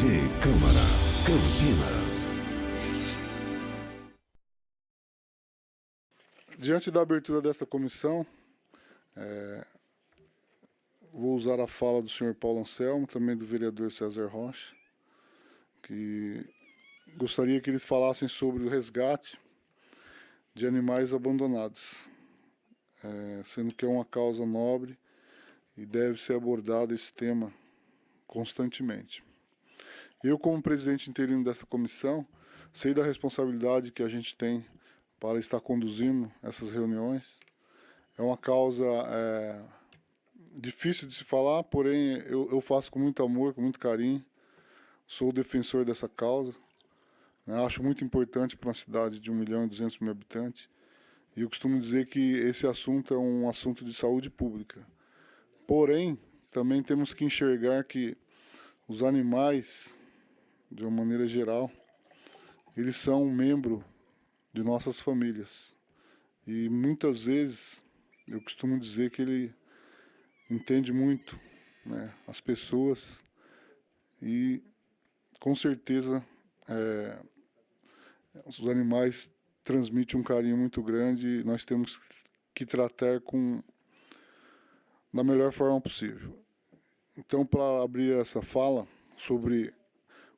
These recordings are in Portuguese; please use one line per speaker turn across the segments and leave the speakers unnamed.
Câmara, Campinas.
Diante da abertura desta comissão, vou usar a fala do senhor Paulo Anselmo, também do vereador César Rocha, que gostaria que eles falassem sobre o resgate de animais abandonados, sendo que é uma causa nobre e deve ser abordado esse tema constantemente. Eu, como presidente interino dessa comissão, sei da responsabilidade que a gente tem para estar conduzindo essas reuniões. É uma causa difícil de se falar, porém eu faço com muito amor, com muito carinho. Sou o defensor dessa causa. Acho muito importante para uma cidade de 1.200.000 habitantes. E eu costumo dizer que esse assunto é um assunto de saúde pública. Porém, também temos que enxergar que os animais, de uma maneira geral, eles são um membro de nossas famílias. E muitas vezes eu costumo dizer que ele entende muito, as pessoas, e com certeza os animais transmitem um carinho muito grande e nós temos que tratar da melhor forma possível. Então, para abrir essa fala sobre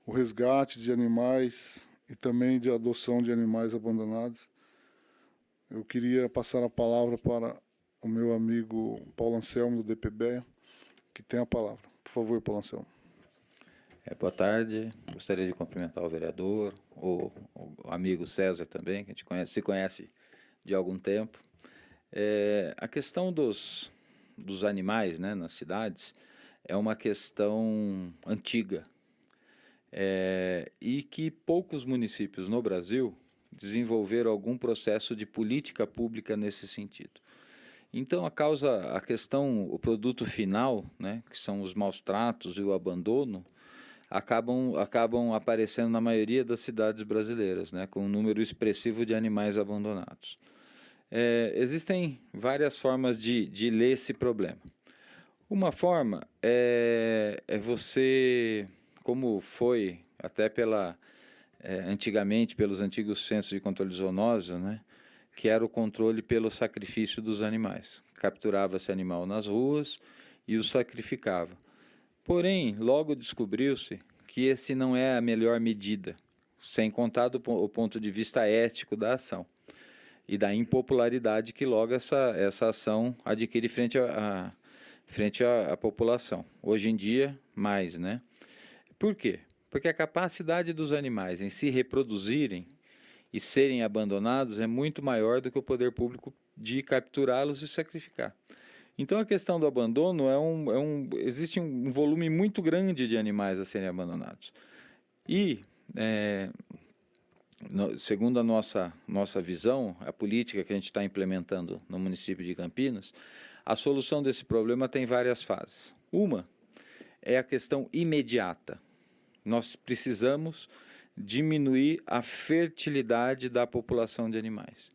o resgate de animais e também de adoção de animais abandonados, eu queria passar a palavra para o meu amigo Paulo Anselmo, do DPB, que tem a palavra. Por favor, Paulo Anselmo.
Boa tarde, gostaria de cumprimentar o vereador, o amigo César também, que a gente se conhece de algum tempo. A questão dos animais, nas cidades é uma questão antiga, e que poucos municípios no Brasil desenvolveram algum processo de política pública nesse sentido. Então, a questão, o produto final, que são os maus tratos e o abandono, acabam aparecendo na maioria das cidades brasileiras, com um número expressivo de animais abandonados. Existem várias formas de ler esse problema. Uma forma é você, como foi até antigamente pelos antigos centros de controle de zoonose, que era o controle pelo sacrifício dos animais. Capturava esse animal nas ruas e o sacrificava. Porém, logo descobriu-se que esse não é a melhor medida, sem contar o ponto de vista ético da ação e da impopularidade que logo essa ação adquire frente à população. Hoje em dia, mais, Por quê? Porque a capacidade dos animais em se reproduzirem e serem abandonados é muito maior do que o poder público de capturá-los e sacrificar. Então, a questão do abandono existe um volume muito grande de animais a serem abandonados. E, segundo a nossa visão, a política que a gente está implementando no município de Campinas, a solução desse problema tem várias fases. Uma é a questão imediata. Nós precisamos diminuir a fertilidade da população de animais.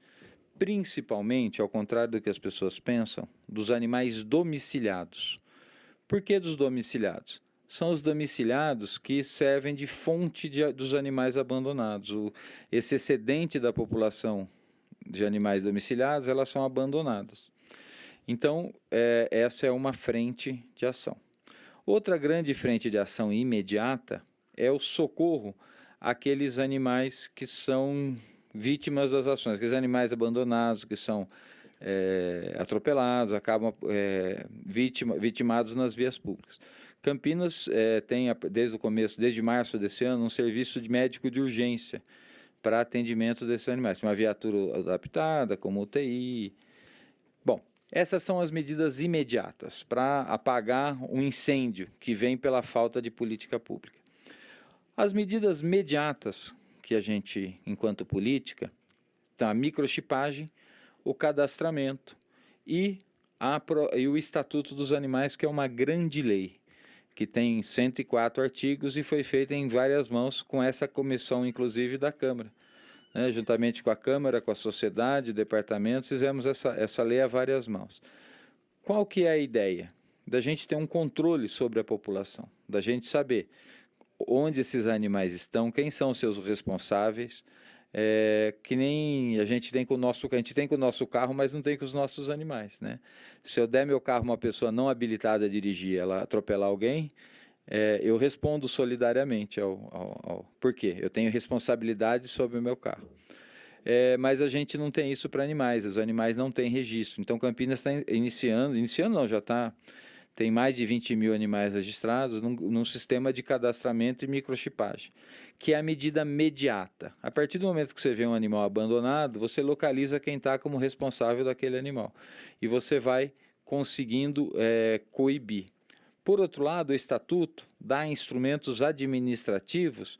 Principalmente, ao contrário do que as pessoas pensam, dos animais domiciliados. Por que dos domiciliados? São os domiciliados que servem de fonte dos animais abandonados. Esse excedente da população de animais domiciliados, elas são abandonadas. Então, essa é uma frente de ação. Outra grande frente de ação imediata é o socorro àqueles animais que são vítimas das ações, aqueles animais abandonados, que são atropelados, acabam vitimados nas vias públicas. Campinas tem, desde o começo, desde março desse ano, um serviço de médico de urgência para atendimento desses animais. Uma viatura adaptada, como UTI. Bom, essas são as medidas imediatas para apagar um incêndio que vem pela falta de política pública. As medidas imediatas que a gente, enquanto política, a microchipagem, o cadastramento e o Estatuto dos Animais, que é uma grande lei, que tem 104 artigos e foi feita em várias mãos com essa comissão, inclusive, da Câmara. Juntamente com a Câmara, com a sociedade, departamentos, fizemos essa lei a várias mãos. Qual que é a ideia? Da gente ter um controle sobre a população, da gente saber onde esses animais estão, quem são os seus responsáveis, que nem a gente tem com o nosso carro, mas não tem com os nossos animais, né? Se eu der meu carro a uma pessoa não habilitada a dirigir, ela atropelar alguém, eu respondo solidariamente por quê? Eu tenho responsabilidade sobre o meu carro. Mas a gente não tem isso para animais, os animais não têm registro. Então Campinas está iniciando não, já está, tem mais de 20 mil animais registrados num sistema de cadastramento e microchipagem, que é a medida imediata. A partir do momento que você vê um animal abandonado, você localiza quem está como responsável daquele animal e você vai conseguindo coibir. Por outro lado, o Estatuto dá instrumentos administrativos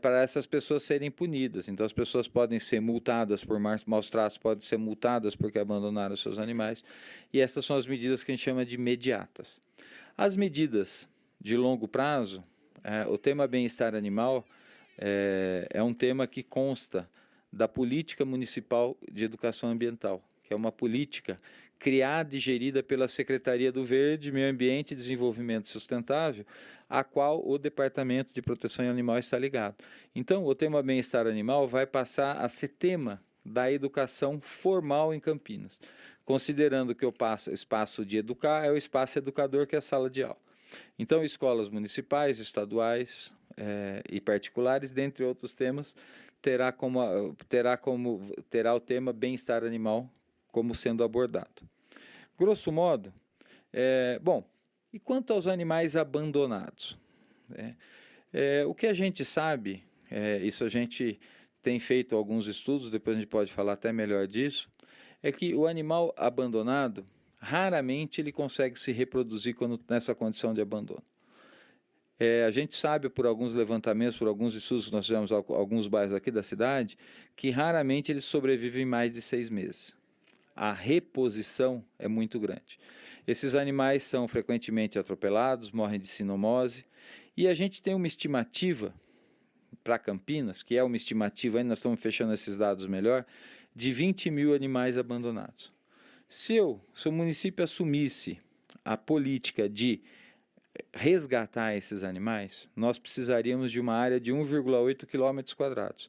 para essas pessoas serem punidas. Então, as pessoas podem ser multadas por maus tratos, podem ser multadas porque abandonaram seus animais, e essas são as medidas que a gente chama de imediatas. As medidas de longo prazo, o tema bem-estar animal é um tema que consta da Política Municipal de Educação Ambiental, que é uma política criada e gerida pela Secretaria do Verde, Meio Ambiente e Desenvolvimento Sustentável, a qual o Departamento de Proteção Animal está ligado. Então, o tema bem-estar animal vai passar a ser tema da educação formal em Campinas, considerando que o espaço de educar é o espaço educador, que é a sala de aula. Então, escolas municipais, estaduais e particulares, dentre outros temas, terá o tema bem-estar animal como sendo abordado. Grosso modo, bom, e quanto aos animais abandonados? O que a gente sabe, isso a gente tem feito alguns estudos, depois a gente pode falar até melhor disso, é que o animal abandonado, raramente ele consegue se reproduzir nessa condição de abandono. A gente sabe por alguns levantamentos, por alguns estudos que nós fizemos em alguns bairros aqui da cidade, que raramente eles sobrevivem mais de 6 meses. A reposição é muito grande. Esses animais são frequentemente atropelados, morrem de sinomose, e a gente tem uma estimativa para Campinas, que é uma estimativa, ainda nós estamos fechando esses dados melhor, de 20 mil animais abandonados. Se o município assumisse a política de resgatar esses animais, nós precisaríamos de uma área de 1,8 km².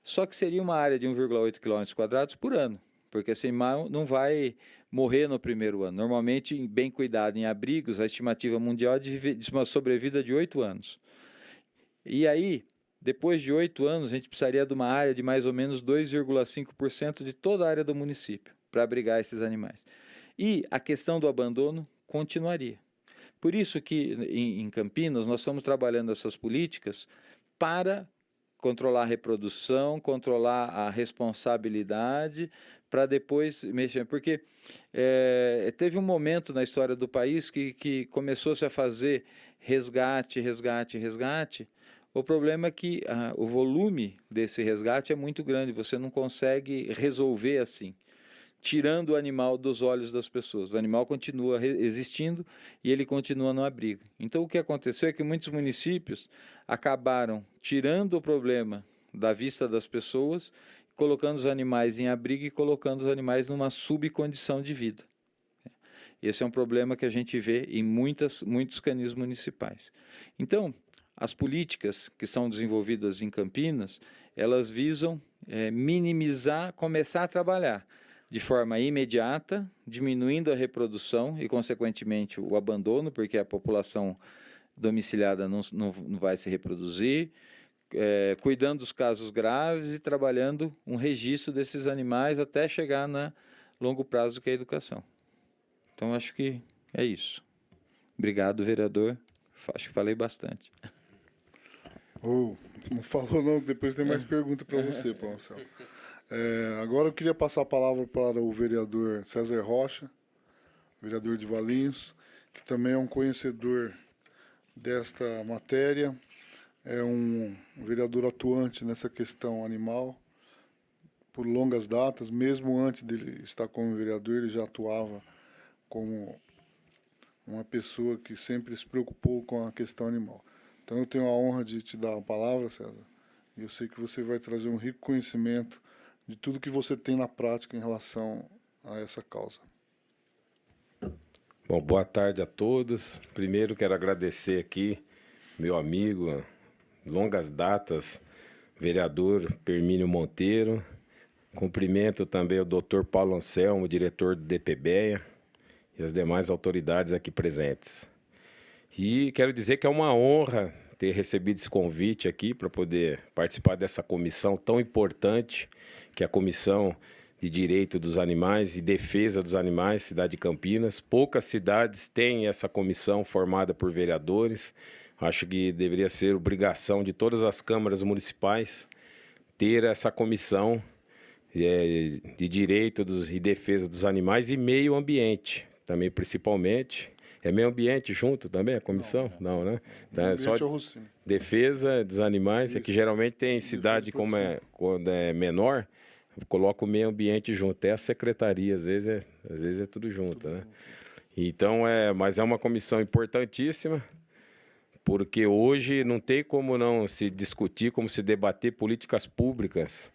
Só que seria uma área de 1,8 km² por ano, porque esse animal não vai morrer no primeiro ano. Normalmente, bem cuidado em abrigos, a estimativa mundial é de uma sobrevida de 8 anos. E aí, depois de 8 anos, a gente precisaria de uma área de mais ou menos 2,5% de toda a área do município para abrigar esses animais. E a questão do abandono continuaria. Por isso que em Campinas nós estamos trabalhando essas políticas para controlar a reprodução, controlar a responsabilidade, para depois mexer. Porque teve um momento na história do país que começou-se a fazer resgate. O problema é que o volume desse resgate é muito grande, você não consegue resolver assim, tirando o animal dos olhos das pessoas. O animal continua existindo e ele continua no abrigo. Então, o que aconteceu é que muitos municípios acabaram tirando o problema da vista das pessoas, colocando os animais em abrigo e colocando os animais numa subcondição de vida. Esse é um problema que a gente vê em muitos canis municipais. Então, as políticas que são desenvolvidas em Campinas, elas visam minimizar, começar a trabalhar de forma imediata, diminuindo a reprodução e, consequentemente, o abandono, porque a população domiciliada não vai se reproduzir, cuidando dos casos graves e trabalhando um registro desses animais até chegar na longo prazo, que é a educação. Então, acho que é isso. Obrigado, vereador. Acho que falei bastante.
Não falou não, depois tem mais pergunta para você, Paulo Anselmo. Agora eu queria passar a palavra para o vereador César Rocha, vereador de Valinhos, que também é um conhecedor desta matéria, é um vereador atuante nessa questão animal por longas datas, mesmo antes dele estar como vereador, ele já atuava como uma pessoa que sempre se preocupou com a questão animal. Então eu tenho a honra de te dar a palavra, César, e eu sei que você vai trazer um rico conhecimento de tudo que você tem na prática em relação a essa causa.
Bom, boa tarde a todos. Primeiro quero agradecer aqui meu amigo, longas datas, vereador Permínio Monteiro. Cumprimento também o Dr. Paulo Anselmo, diretor do DPBEA, e as demais autoridades aqui presentes. E quero dizer que é uma honra ter recebido esse convite aqui para poder participar dessa comissão tão importante, que é a Comissão de Direito dos Animais e Defesa dos Animais, cidade de Campinas. Poucas cidades têm essa comissão formada por vereadores. Acho que deveria ser obrigação de todas as câmaras municipais ter essa comissão de direito e defesa dos animais e meio ambiente, também principalmente. É meio ambiente junto também, a comissão? Não, né? Então, é só defesa dos animais. Isso. É que geralmente tem cidade, quando é menor, coloca o meio ambiente junto. É a secretaria, às vezes é tudo junto, né? Então, mas é uma comissão importantíssima, porque hoje não tem como não se discutir, como se debater políticas públicas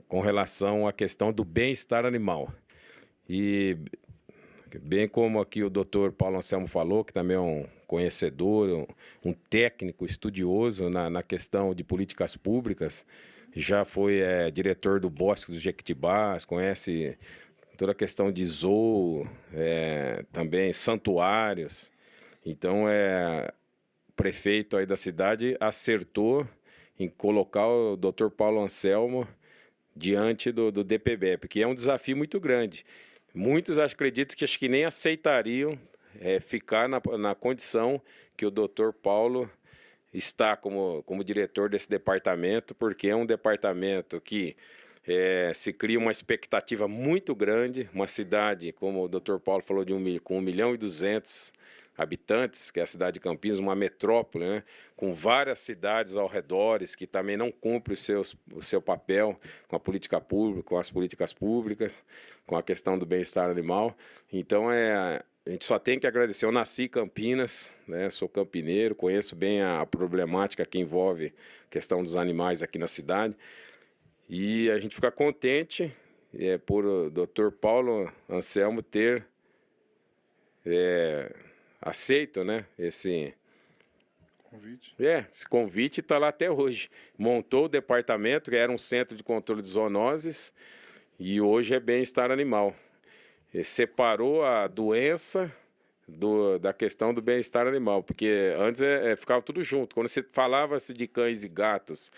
com relação à questão do bem-estar animal. E, bem como aqui o doutor Paulo Anselmo falou, que também é um conhecedor, um técnico estudioso na questão de políticas públicas, já foi diretor do Bosque dos Jequitibás, conhece toda a questão de zoo, também santuários. Então, o prefeito aí da cidade acertou em colocar o Dr. Paulo Anselmo diante do DPBEA, porque é um desafio muito grande. Muitos acreditam que acho que nem aceitariam ficar na condição que o Dr. Paulo está como diretor desse departamento, porque é um departamento que se cria uma expectativa muito grande, uma cidade, como o Dr. Paulo falou, com 1.200.000 habitantes, que é a cidade de Campinas, uma metrópole, né, com várias cidades ao redor que também não cumprem o seu papel com a política pública, com as políticas públicas, com a questão do bem-estar animal. Então, a gente só tem que agradecer. Eu nasci em Campinas, né, sou campineiro, conheço bem a problemática que envolve a questão dos animais aqui na cidade. E a gente fica contente por o Dr. Paulo Anselmo ter aceito, né, esse convite. Esse convite está lá até hoje. Montou o departamento, que era um centro de controle de zoonoses, e hoje é bem-estar animal. Separou a doença da questão do bem-estar animal, porque antes ficava tudo junto. Quando você falava-se de cães e gatos,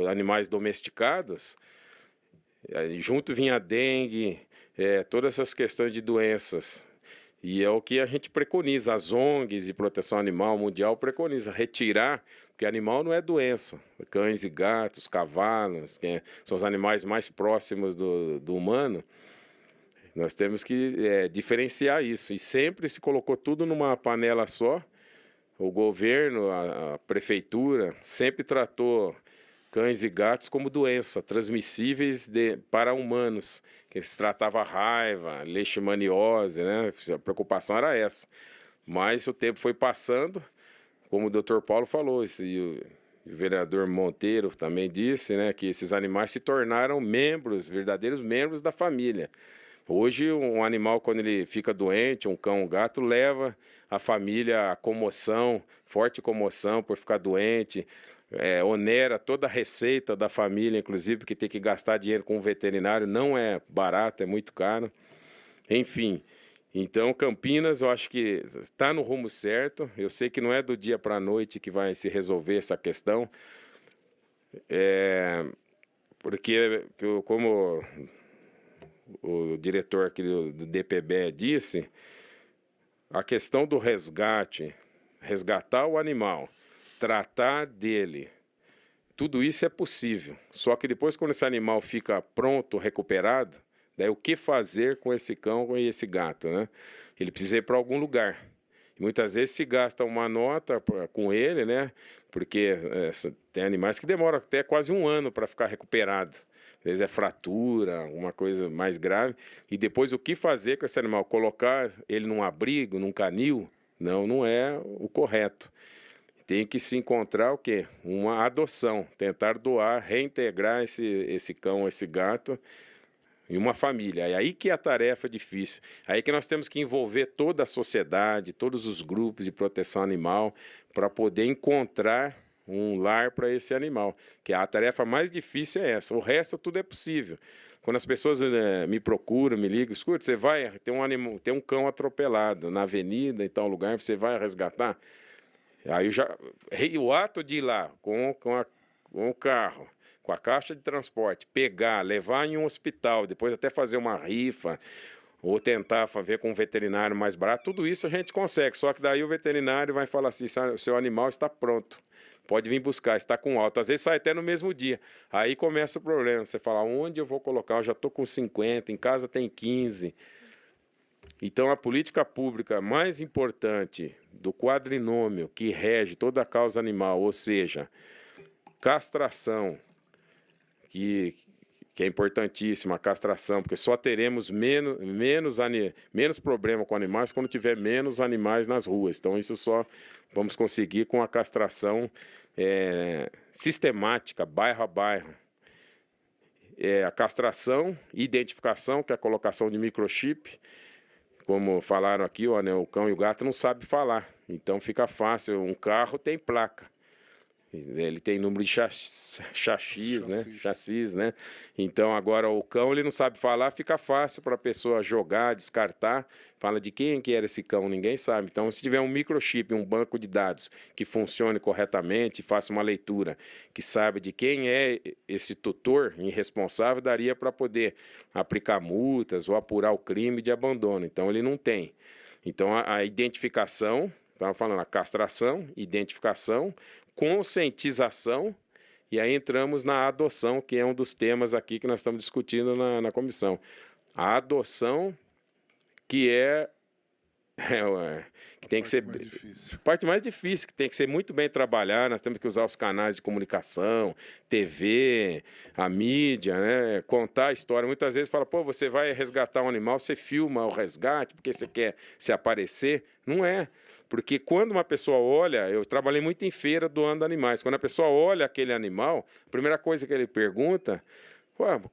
animais domesticados, junto vinha a dengue, todas essas questões de doenças. E é o que a gente preconiza, as ONGs de proteção animal mundial preconiza, retirar, porque animal não é doença. Cães e gatos, cavalos, que são os animais mais próximos do humano, nós temos que diferenciar isso. E sempre se colocou tudo numa panela só. O governo, a prefeitura, sempre tratou cães e gatos como doença, transmissíveis para humanos, que se tratava raiva, leishmaniose, né? A preocupação era essa. Mas o tempo foi passando, como o Dr. Paulo falou, e o vereador Monteiro também disse, né, que esses animais se tornaram verdadeiros membros da família. Hoje, um animal, quando ele fica doente, um cão, um gato, leva a família à comoção, forte comoção por ficar doente, onera toda a receita da família, inclusive, porque tem que gastar dinheiro com um veterinário, não é barato, é muito caro. Enfim, então Campinas eu acho que está no rumo certo. Eu sei que não é do dia para a noite que vai se resolver essa questão, porque como o diretor aqui do DPBEA disse, a questão do resgatar o animal, tratar dele, tudo isso é possível. Só que depois, quando esse animal fica pronto, recuperado, daí o que fazer com esse cão e esse gato, né? Ele precisa ir para algum lugar. E muitas vezes se gasta uma nota com ele, né? Porque tem animais que demoram até quase um ano para ficar recuperado. Às vezes é fratura, alguma coisa mais grave. E depois o que fazer com esse animal? Colocar ele num abrigo, num canil? Não é o correto. Tem que se encontrar o quê? Uma adoção, tentar doar, reintegrar esse cão, esse gato e uma família. É aí que a tarefa é difícil. Aí que nós temos que envolver toda a sociedade, todos os grupos de proteção animal, para poder encontrar um lar para esse animal. Que a tarefa mais difícil é essa. O resto tudo é possível. Quando as pessoas me procuram, me ligam, escuta, você vai, tem um cão atropelado na avenida, em tal lugar, você vai resgatar? Aí o ato de ir lá com o carro, com a caixa de transporte, pegar, levar em um hospital, depois até fazer uma rifa, ou tentar ver com um veterinário mais barato, tudo isso a gente consegue. Só que daí o veterinário vai falar assim, o seu animal está pronto, pode vir buscar, está com alta. Às vezes sai até no mesmo dia. Aí começa o problema, você fala, onde eu vou colocar? Eu já estou com 50, em casa tem 15. Então, a política pública mais importante do quadrinômio que rege toda a causa animal, ou seja, castração, que é importantíssima, a castração, porque só teremos menos problema com animais quando tiver menos animais nas ruas. Então, isso só vamos conseguir com a castração sistemática, bairro a bairro. A castração, identificação, que é a colocação de microchip. Como falaram aqui, o cão e o gato não sabem falar, então fica fácil. Um carro tem placa, ele tem número de chassis, né? Chassis, né? Então agora o cão ele não sabe falar, fica fácil para a pessoa jogar, descartar. Fala de quem que era esse cão, ninguém sabe. Então se tiver um microchip, um banco de dados que funcione corretamente, faça uma leitura, que sabe de quem é esse tutor irresponsável, daria para poder aplicar multas ou apurar o crime de abandono. Então ele não tem. Então a identificação, estava falando, a castração, identificação, conscientização, e aí entramos na adoção, que é um dos temas aqui que nós estamos discutindo na comissão. A adoção, que que tem que ser a parte mais difícil, que tem que ser muito bem trabalhada. Nós temos que usar os canais de comunicação, TV, a mídia, né? Contar a história. Muitas vezes fala, pô, você vai resgatar um animal, você filma o resgate porque você quer se aparecer. Não é. Porque quando uma pessoa olha, eu trabalhei muito em feira doando animais, quando a pessoa olha aquele animal, a primeira coisa que ele pergunta,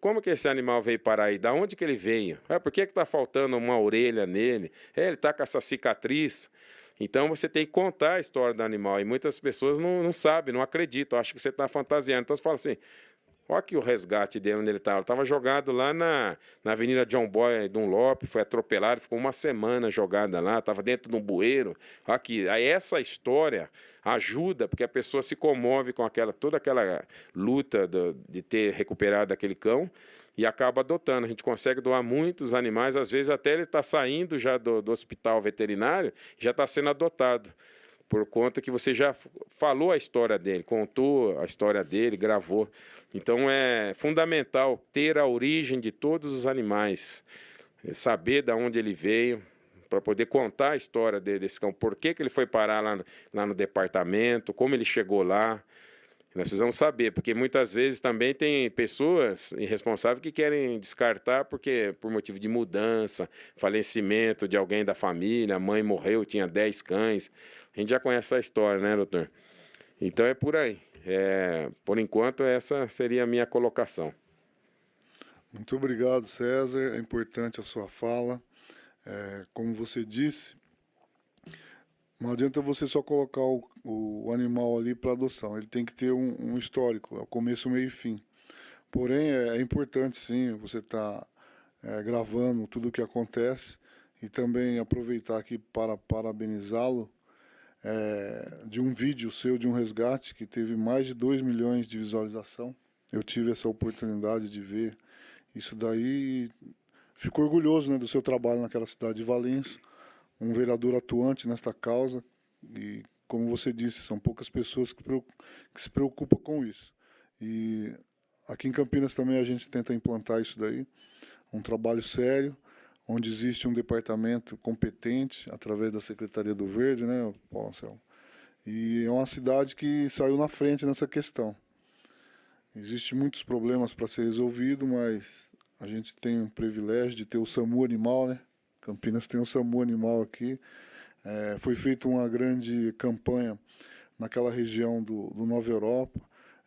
como que esse animal veio parar aí? Da onde que ele veio? Por que está faltando uma orelha nele? Ele está com essa cicatriz. Então você tem que contar a história do animal, e muitas pessoas não sabem, não acreditam, acham que você está fantasiando. Então você fala assim, olha aqui o resgate dele onde ele estava. Ele estava jogado lá na Avenida John Boy Dunlop, foi atropelado, ficou uma semana jogada lá, estava dentro de um bueiro. Aqui. Aí essa história ajuda, porque a pessoa se comove com toda aquela luta de ter recuperado aquele cão e acaba adotando. A gente consegue doar muitos animais, às vezes até ele está saindo já do hospital veterinário, já está sendo adotado. Por conta que você já falou a história dele, contou a história dele, gravou. Então é fundamental ter a origem de todos os animais, saber de onde ele veio, para poder contar a história desse cão, por que ele foi parar lá no departamento, como ele chegou lá. Nós precisamos saber, porque muitas vezes também tem pessoas irresponsáveis que querem descartar porque por motivo de mudança, falecimento de alguém da família, a mãe morreu, tinha 10 cães. A gente já conhece essa história, né, doutor? Então é por aí. Por enquanto, essa seria a minha colocação.
Muito obrigado, César. É importante a sua fala. Como você disse, não adianta você só colocar o animal ali para adoção. Ele tem que ter um histórico, é o começo, meio e fim. Porém, é importante, sim, você estar gravando tudo o que acontece e também aproveitar aqui para parabenizá-lo de um vídeo seu, de um resgate, que teve mais de 2 milhões de visualização. Eu tive essa oportunidade de ver isso daí e fico orgulhoso, né, do seu trabalho naquela cidade de Valença, um vereador atuante nesta causa, e como você disse, são poucas pessoas que se preocupam com isso. E aqui em Campinas também a gente tenta implantar isso daí, um trabalho sério, onde existe um departamento competente, através da Secretaria do Verde, né, Paulo Anselmo? E é uma cidade que saiu na frente nessa questão. Existem muitos problemas para ser resolvido, mas a gente tem o privilégio de ter o SAMU Animal, né? Campinas tem o SAMU Animal aqui. Foi feita uma grande campanha naquela região do Nova Europa.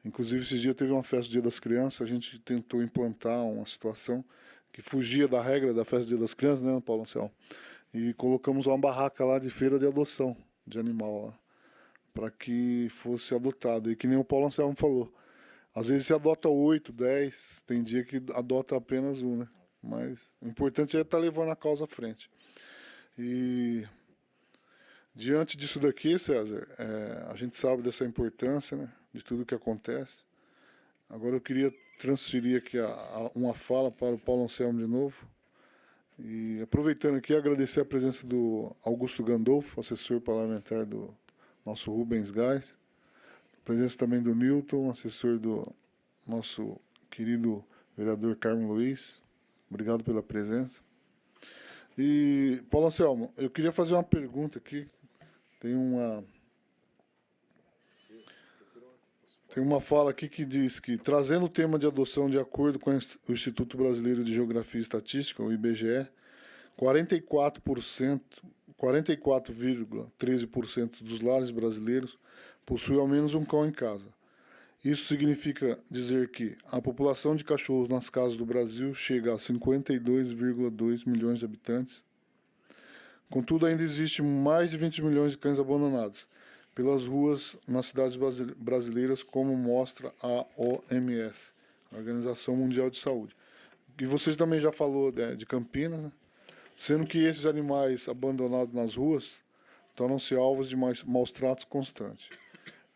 Inclusive, esses dias teve uma festa do Dia das Crianças, a gente tentou implantar uma situação que fugia da regra da festa do Dia das Crianças, né, Paulo Anselmo? E colocamos uma barraca lá de feira de adoção de animal lá, para que fosse adotado. E que nem o Paulo Anselmo falou, às vezes se adota 8, 10, tem dia que adota apenas um, né? Mas o importante é estar levando a causa à frente. E diante disso daqui, César, a gente sabe dessa importância, né, de tudo que acontece. Agora eu queria transferir aqui uma fala para o Paulo Anselmo de novo. E aproveitando aqui, agradecer a presença do Augusto Gandolfo, assessor parlamentar do nosso Rubens Gás. A presença também do Newton, assessor do nosso querido vereador Carmo Luiz. Obrigado pela presença. E, Paulo Anselmo, eu queria fazer uma pergunta aqui. Tem uma fala aqui que diz que, trazendo o tema de adoção de acordo com o Instituto Brasileiro de Geografia e Estatística, o IBGE, 44,13% dos lares brasileiros possuem ao menos um cão em casa. Isso significa dizer que a população de cachorros nas casas do Brasil chega a 52,2 milhões de habitantes. Contudo, ainda existe mais de 20 milhões de cães abandonados pelas ruas nas cidades brasileiras, como mostra a OMS, a Organização Mundial de Saúde. E você também já falou de Campinas, né? Sendo que esses animais abandonados nas ruas tornam-se alvos de maus tratos constantes.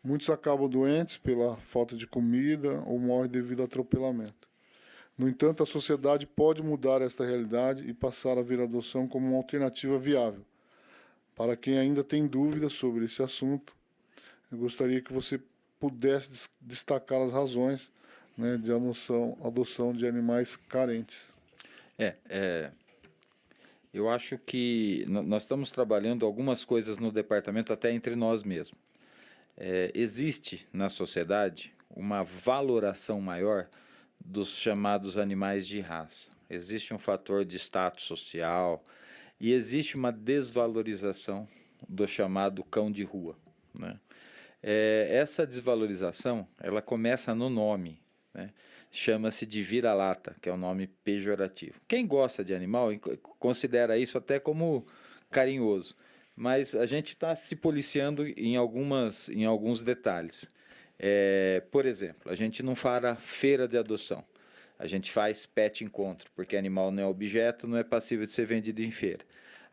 Muitos acabam doentes pela falta de comida ou morrem devido a atropelamento. No entanto, a sociedade pode mudar esta realidade e passar a ver a adoção como uma alternativa viável. Para quem ainda tem dúvidas sobre esse assunto, eu gostaria que você pudesse destacar as razões, né, de adoção de animais carentes.
Eu acho que nós estamos trabalhando algumas coisas no departamento até entre nós mesmos. Existe na sociedade uma valoração maior dos chamados animais de raça. Existe um fator de status social e existe uma desvalorização do chamado cão de rua, né? Essa desvalorização, ela começa no nome, né? Chama-se de vira-lata, que é o nome pejorativo. Quem gosta de animal considera isso até como carinhoso, mas a gente está se policiando em alguns detalhes. Por exemplo, a gente não fará feira de adoção, a gente faz pet encontro, porque animal não é objeto, não é passível de ser vendido em feira.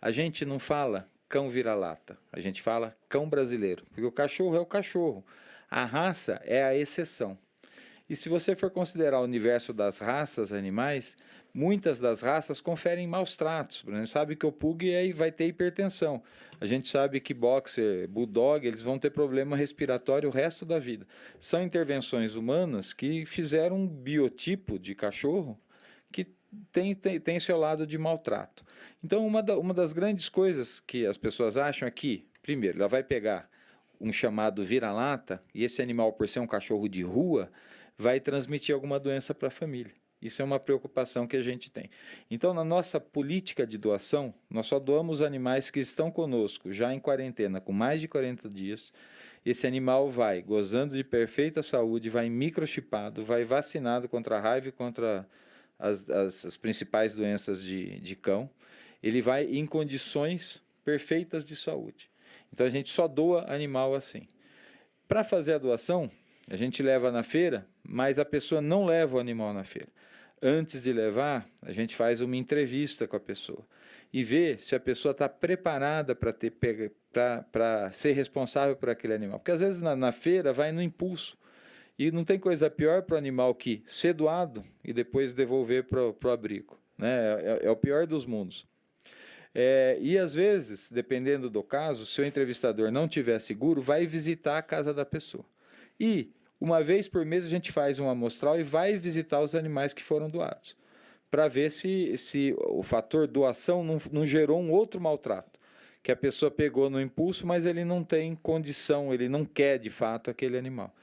A gente não fala cão vira-lata, a gente fala cão brasileiro, porque o cachorro é o cachorro, a raça é a exceção. E se você for considerar o universo das raças animais, muitas das raças conferem maus tratos. Por exemplo, sabe que o Pug vai ter hipertensão. A gente sabe que Boxer, Bulldog, eles vão ter problema respiratório o resto da vida. São intervenções humanas que fizeram um biotipo de cachorro que tem seu lado de maltrato. Então, uma das grandes coisas que as pessoas acham é que, primeiro, ela vai pegar um chamado vira-lata, e esse animal, por ser um cachorro de rua, vai transmitir alguma doença para a família. Isso é uma preocupação que a gente tem. Então, na nossa política de doação, nós só doamos animais que estão conosco já em quarentena, com mais de 40 dias. Esse animal vai gozando de perfeita saúde, vai microchipado, vai vacinado contra a raiva e contra as principais doenças de cão. Ele vai em condições perfeitas de saúde. Então, a gente só doa animal assim. Para fazer a doação, a gente leva na feira, mas a pessoa não leva o animal na feira. Antes de levar, a gente faz uma entrevista com a pessoa e vê se a pessoa está preparada para ser responsável por aquele animal. Porque às vezes na feira vai no impulso e não tem coisa pior para o animal que ser doado e depois devolver para o abrigo, né? É o pior dos mundos. E às vezes, dependendo do caso, se o entrevistador não tiver seguro, vai visitar a casa da pessoa. E uma vez por mês a gente faz um amostral e vai visitar os animais que foram doados, para ver se o fator doação não gerou um outro maltrato, que a pessoa pegou no impulso, mas ele não tem condição, ele não quer de fato aquele animal.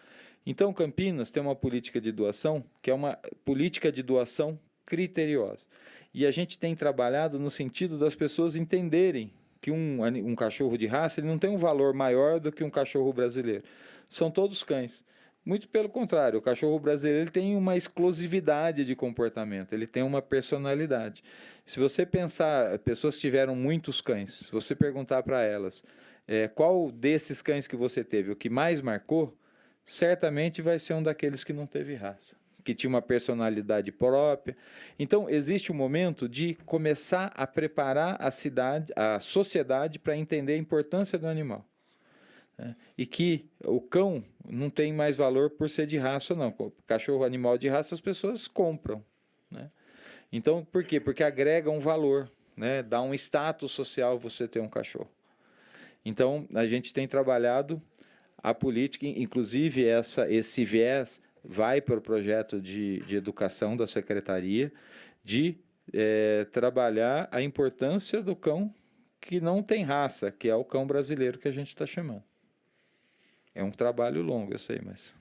Então, Campinas tem uma política de doação, que é uma política de doação criteriosa. E a gente tem trabalhado no sentido das pessoas entenderem que um cachorro de raça ele não tem um valor maior do que um cachorro brasileiro. São todos cães. Muito pelo contrário, o cachorro brasileiro ele tem uma exclusividade de comportamento, ele tem uma personalidade. Se você pensar, pessoas tiveram muitos cães, se você perguntar para elas qual desses cães que você teve, o que mais marcou, certamente vai ser um daqueles que não teve raça, que tinha uma personalidade própria. Então, existe um momento de começar a preparar a sociedade para entender a importância do animal. E que o cão não tem mais valor por ser de raça, não. Cachorro, animal de raça, as pessoas compram, né? Então, por quê? Porque agrega um valor, né? Dá um status social você ter um cachorro. Então, a gente tem trabalhado a política, inclusive esse viés vai para o projeto de educação da Secretaria, de trabalhar a importância do cão que não tem raça, que é o cão brasileiro que a gente está chamando. É um trabalho longo, eu sei, mas...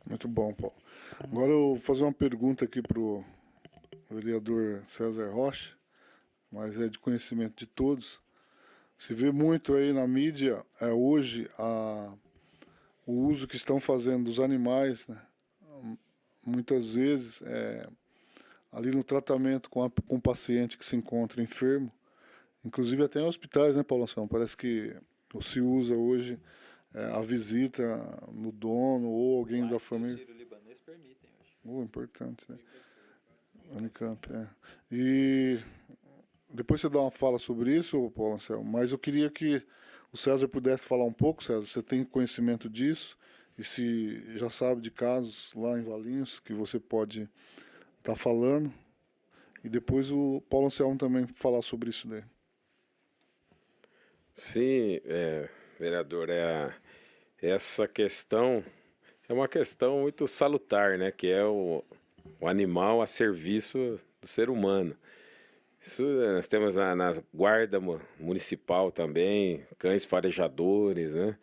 Muito bom, Paulo. Agora eu vou fazer uma pergunta aqui para o vereador César Rocha, mas é de conhecimento de todos. Se vê muito aí na mídia hoje o uso que estão fazendo dos animais, né? Muitas vezes ali no tratamento com o paciente que se encontra enfermo, inclusive até em hospitais, né, Paulo Anselmo? Parece que se usa hoje a visita no dono ou alguém da família.
O sírio-libanês permitem, eu acho.
Importante, né? Unicamp, E depois você dá uma fala sobre isso, Paulo Anselmo, mas eu queria que o César pudesse falar um pouco, César, você tem conhecimento disso, e se já sabe de casos lá em Valinhos que você pode estar falando, e depois o Paulo Anselmo também falar sobre isso daí.
Sim, vereador, essa questão é uma questão muito salutar, né? Que é o animal a serviço do ser humano. Isso nós temos na guarda municipal também, cães farejadores, né?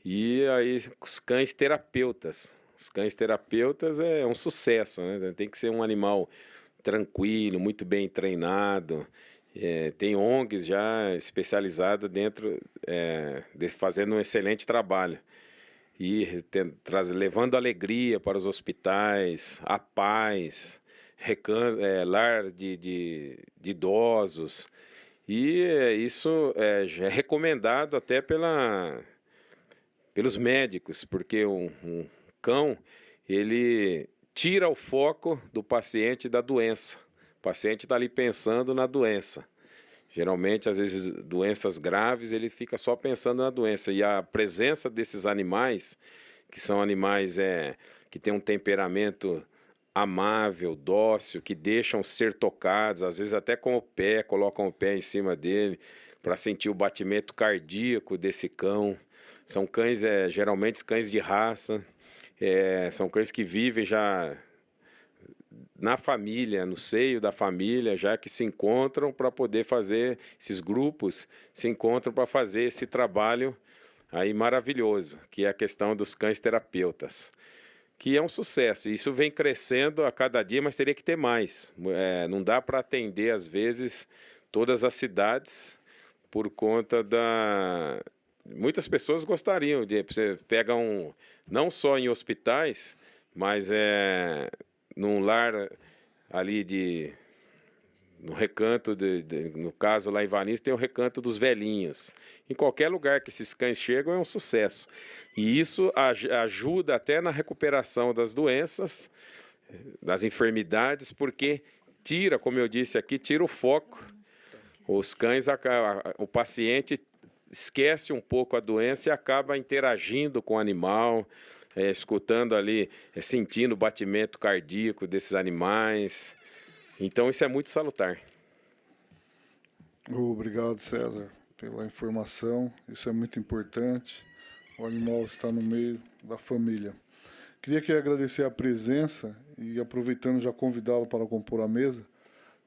E aí os cães terapeutas. Os cães terapeutas é um sucesso, né? Tem que ser um animal tranquilo, muito bem treinado. Tem ONGs já especializadas dentro, fazendo um excelente trabalho. E levando alegria para os hospitais, a paz, lar de idosos. E isso já é recomendado até pelos médicos, porque um cão, ele tira o foco do paciente da doença. O paciente está ali pensando na doença. Geralmente, às vezes, doenças graves, ele fica só pensando na doença. E a presença desses animais, que são animais que têm um temperamento amável, dócil, que deixam ser tocados, às vezes até com o pé, colocam o pé em cima dele para sentir o batimento cardíaco desse cão. São cães, geralmente cães de raça, são cães que vivem já na família, no seio da família, já que se encontram para poder fazer, esses grupos se encontram para fazer esse trabalho aí maravilhoso, que é a questão dos cães terapeutas, que é um sucesso. Isso vem crescendo a cada dia, mas teria que ter mais. Não dá para atender, às vezes, todas as cidades, por conta da... Muitas pessoas gostariam de... Você pega não só em hospitais, mas num lar ali no recanto, no caso lá em Valinhos, tem o recanto dos velhinhos. Em qualquer lugar que esses cães chegam é um sucesso. E isso ajuda até na recuperação das doenças, das enfermidades, porque tira, como eu disse aqui, tira o foco. Os cães, o paciente esquece um pouco a doença e acaba interagindo com o animal, escutando ali, sentindo o batimento cardíaco desses animais. Então isso é muito salutar.
Obrigado, César, pela informação. Isso é muito importante. O animal está no meio da família. Queria aqui agradecer a presença e, aproveitando, já convidá-lo para compor a mesa,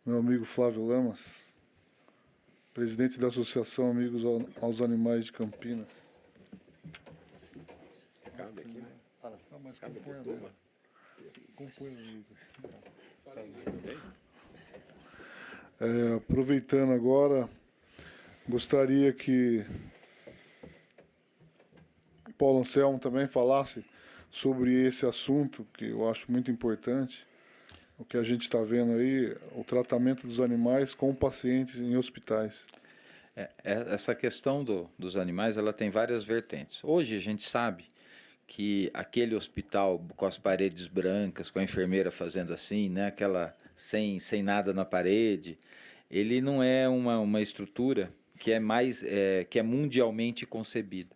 meu amigo Flávio Lamas, presidente da Associação Amigos aos Animais de Campinas.
Cabe aqui, né?
Não, mas compõe a mesa. Compõe a mesa. Aproveitando agora, gostaria que Paulo Anselmo também falasse sobre esse assunto, que eu acho muito importante, o que a gente está vendo aí, o tratamento dos animais com pacientes em hospitais.
Essa questão dos animais, ela tem várias vertentes. Hoje a gente sabe que aquele hospital com as paredes brancas, com a enfermeira fazendo assim, né, aquela sem nada na parede, ele não é uma estrutura que que é mundialmente concebida.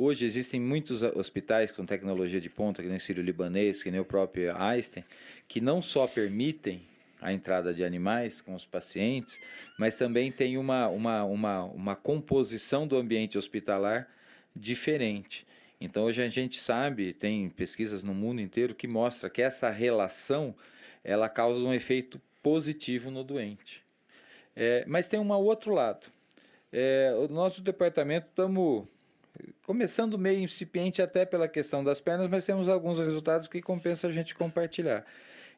Hoje existem muitos hospitais com tecnologia de ponta, que nem Sírio-Libanês, que nem o próprio Einstein, que não só permitem a entrada de animais com os pacientes, mas também tem uma composição do ambiente hospitalar diferente. Então, hoje a gente sabe, tem pesquisas no mundo inteiro que mostram que essa relação ela causa um efeito positivo no doente. Mas tem um outro lado. O nosso departamento estamos começando meio incipiente até pela questão das pernas, mas temos alguns resultados que compensa a gente compartilhar.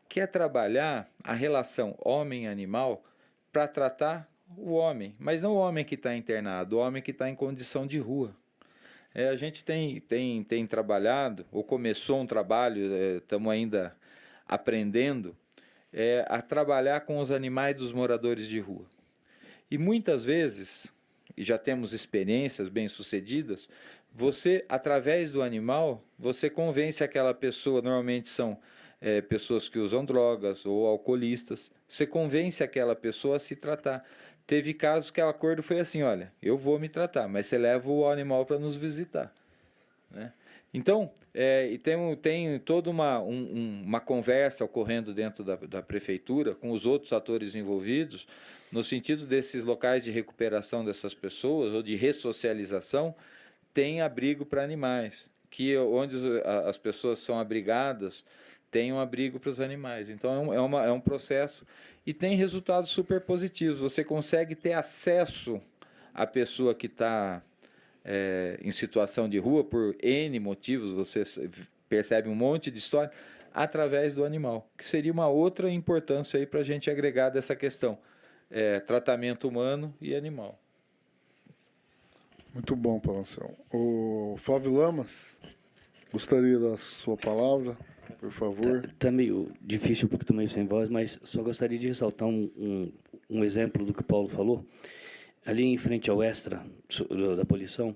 Que é trabalhar a relação homem-animal para tratar o homem, mas não o homem que está internado, o homem que está em condição de rua. A gente tem trabalhado, ou começou um trabalho, estamos ainda aprendendo, a trabalhar com os animais dos moradores de rua. E muitas vezes, e já temos experiências bem-sucedidas, você, através do animal, você convence aquela pessoa, normalmente são pessoas que usam drogas ou alcoolistas, você convence aquela pessoa a se tratar. Teve casos que o acordo foi assim, olha, eu vou me tratar, mas você leva o animal para nos visitar. Né? Então, tem toda uma conversa ocorrendo dentro da prefeitura com os outros atores envolvidos, no sentido desses locais de recuperação dessas pessoas, ou de ressocialização, tem abrigo para animais, que onde as pessoas são abrigadas, tem um abrigo para os animais. Então, é um processo e tem resultados super positivos. Você consegue ter acesso à pessoa que está em situação de rua, por N motivos, você percebe um monte de história, através do animal, que seria uma outra importância aí para a gente agregar dessa questão, tratamento humano e animal.
Muito bom, Palancel. O Flávio Lamas, gostaria da sua palavra, por favor.
Tá meio difícil porque estou meio sem voz, mas só gostaria de ressaltar um exemplo do que o Paulo falou. Ali em frente ao Extra da Polição,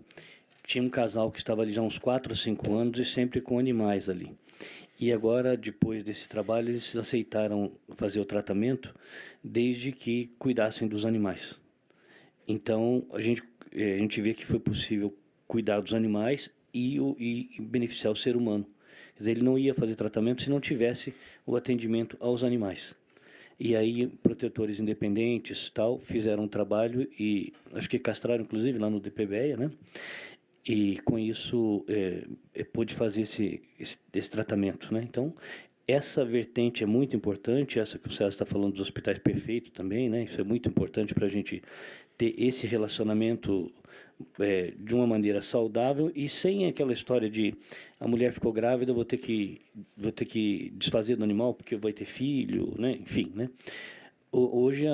tinha um casal que estava ali já há uns 4 ou 5 anos e sempre com animais ali. E agora, depois desse trabalho, eles aceitaram fazer o tratamento desde que cuidassem dos animais. Então, a gente vê que foi possível cuidar dos animais e beneficiar o ser humano. Quer dizer, ele não ia fazer tratamento se não tivesse o atendimento aos animais. E aí, protetores independentes tal fizeram um trabalho e acho que castraram, inclusive, lá no DPBEA, né? E com isso pôde fazer esse tratamento, né? Então, essa vertente é muito importante, essa que o César está falando dos hospitais perfeitos também, né? Isso é muito importante para a gente ter esse relacionamento de uma maneira saudável e sem aquela história de a mulher ficou grávida, vou ter que desfazer do animal porque vai ter filho, né? Enfim, né? Hoje,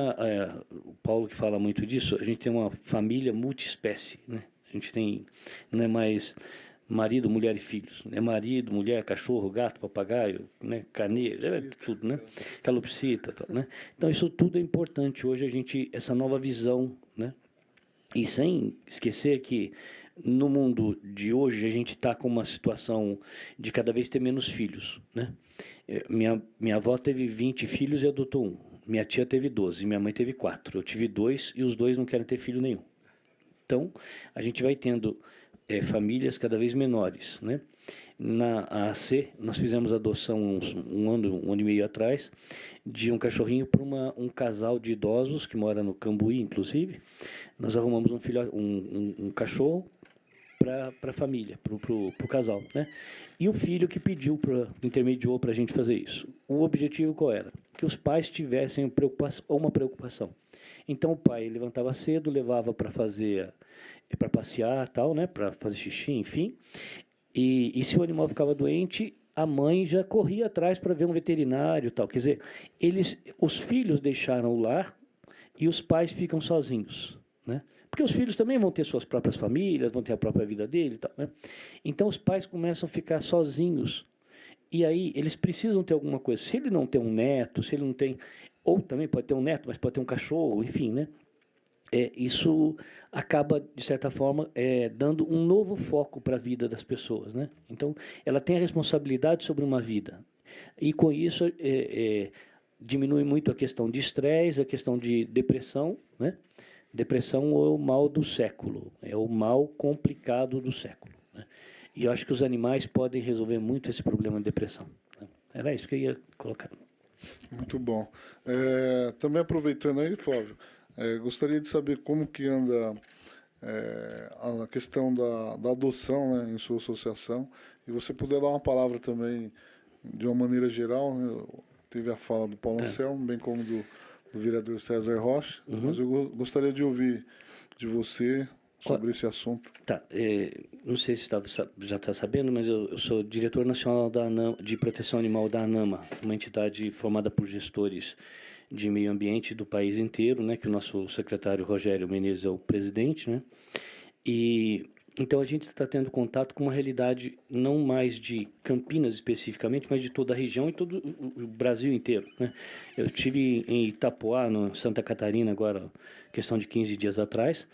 o Paulo que fala muito disso, a gente tem uma família multiespécie, né? A gente tem, não é mais marido, mulher e filhos, é marido, mulher, cachorro, gato, papagaio, né? Carneiro, tudo, né? Calopsita, tal, né? Então, isso tudo é importante hoje, essa nova visão, né? E sem esquecer que no mundo de hoje a gente está com uma situação de cada vez ter menos filhos, né? Minha avó teve 20 filhos e adotou 1. Minha tia teve 12, minha mãe teve 4. Eu tive 2 e os 2 não querem ter filho nenhum. Então, a gente vai tendo famílias cada vez menores, né? Na AAC, nós fizemos adoção um ano e meio atrás, de um cachorrinho para um casal de idosos que mora no Cambuí, inclusive. Nós arrumamos um cachorro para a família, para o casal, né? E o filho que intermediou para a gente fazer isso. O objetivo qual era? Que os pais tivessem uma preocupação. Então o pai levantava cedo, levava para passear, tal, né? Para fazer xixi, enfim. E se o animal ficava doente, a mãe já corria atrás para ver um veterinário, tal. Quer dizer, os filhos deixaram o lar e os pais ficam sozinhos, né? Porque os filhos também vão ter suas próprias famílias, vão ter a própria vida dele e tal, né? Então, os pais começam a ficar sozinhos E aí eles precisam ter alguma coisa. Se ele não tem um neto, se ele não tem... Ou também pode ter um neto, mas pode ter um cachorro, enfim, né? Isso acaba, de certa forma, dando um novo foco para a vida das pessoas, né? Então, ela tem a responsabilidade sobre uma vida. E, com isso, diminui muito a questão de estresse, a questão de depressão, né? Depressão é o mal do século, é o mal complicado do século, né? E eu acho que os animais podem resolver muito esse problema de depressão, né? Era isso que eu ia colocar.
Muito bom. Também aproveitando aí, Flávio, gostaria de saber como que anda a questão da adoção, né, em sua associação. E você puder dar uma palavra também, de uma maneira geral, né? Teve a fala do Paulo Anselmo, bem como do vereador César Rocha, mas eu gostaria de ouvir de você sobre esse assunto.
Tá, não sei se já está sabendo, mas eu sou diretor nacional de proteção animal da ANAMA, uma entidade formada por gestores de meio ambiente do país inteiro, né, que o nosso secretário Rogério Menezes é o presidente, né, e então a gente está tendo contato com uma realidade não mais de Campinas especificamente, mas de toda a região e todo o Brasil inteiro, né. Eu estive em Itapoá, no Santa Catarina, agora, questão de 15 dias atrás,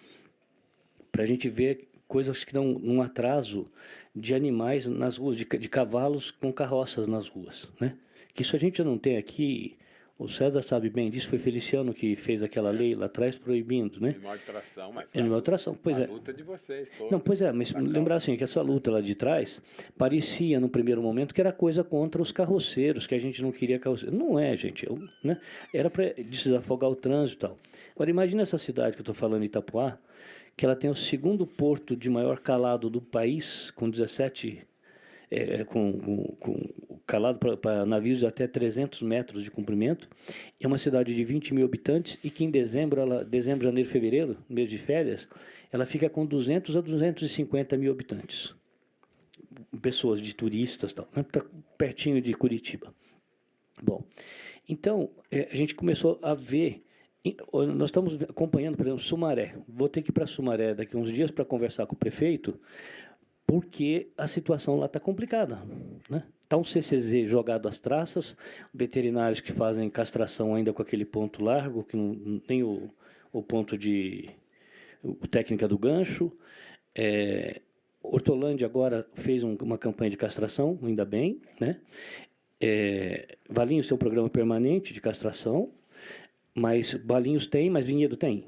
para a gente ver coisas que dão um atraso de animais nas ruas, de cavalos com carroças nas ruas, né? Que isso a gente não tem aqui. O César sabe bem disso, foi Feliciano que fez aquela lei lá atrás proibindo, né?
Animal de tração, mas
Animal de tração, pois é.
a luta de vocês todos.
Não, pois é, mas lembrar assim, que essa luta lá de trás parecia, no primeiro momento, que era coisa contra os carroceiros, que a gente não queria carroceiro. Não é, gente, né? Era para desafogar o trânsito e tal. Agora, imagina essa cidade que eu estou falando, Itapoá, que ela tem o segundo porto de maior calado do país, com 17, com calado para navios de até 300 metros de comprimento. É uma cidade de 20 mil habitantes e que em dezembro, janeiro, fevereiro, mês de férias, ela fica com 200 a 250 mil habitantes. Pessoas, de turistas e tal, né? Tá pertinho de Curitiba. Bom, então, a gente começou a ver. Nós estamos acompanhando, por exemplo, Sumaré. Vou ter que ir para Sumaré daqui a uns dias para conversar com o prefeito, porque a situação lá está complicada, né? Está um CCZ jogado às traças, veterinários que fazem castração ainda com aquele ponto largo, que não tem o ponto de... técnica do gancho. Hortolândia agora fez uma campanha de castração, ainda bem, né? Valinhos tem um programa permanente de castração, mas Valinhos tem, mas Vinhedo tem.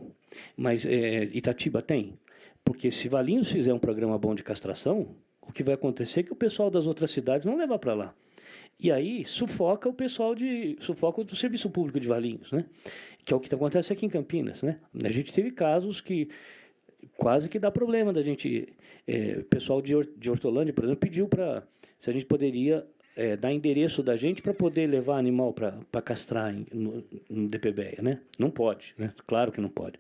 Mas Itatiba tem. Porque se Valinhos fizer um programa bom de castração, o que vai acontecer é que o pessoal das outras cidades não leva para lá. E aí sufoca o pessoal sufoca o serviço público de Valinhos, né? Que é o que acontece aqui em Campinas, né? A gente teve casos que quase que dá problema da gente... o pessoal de Hortolândia, por exemplo, pediu se a gente poderia... dar endereço da gente para poder levar animal para castrar no DPBEA, né? Não pode, né? Claro que não pode.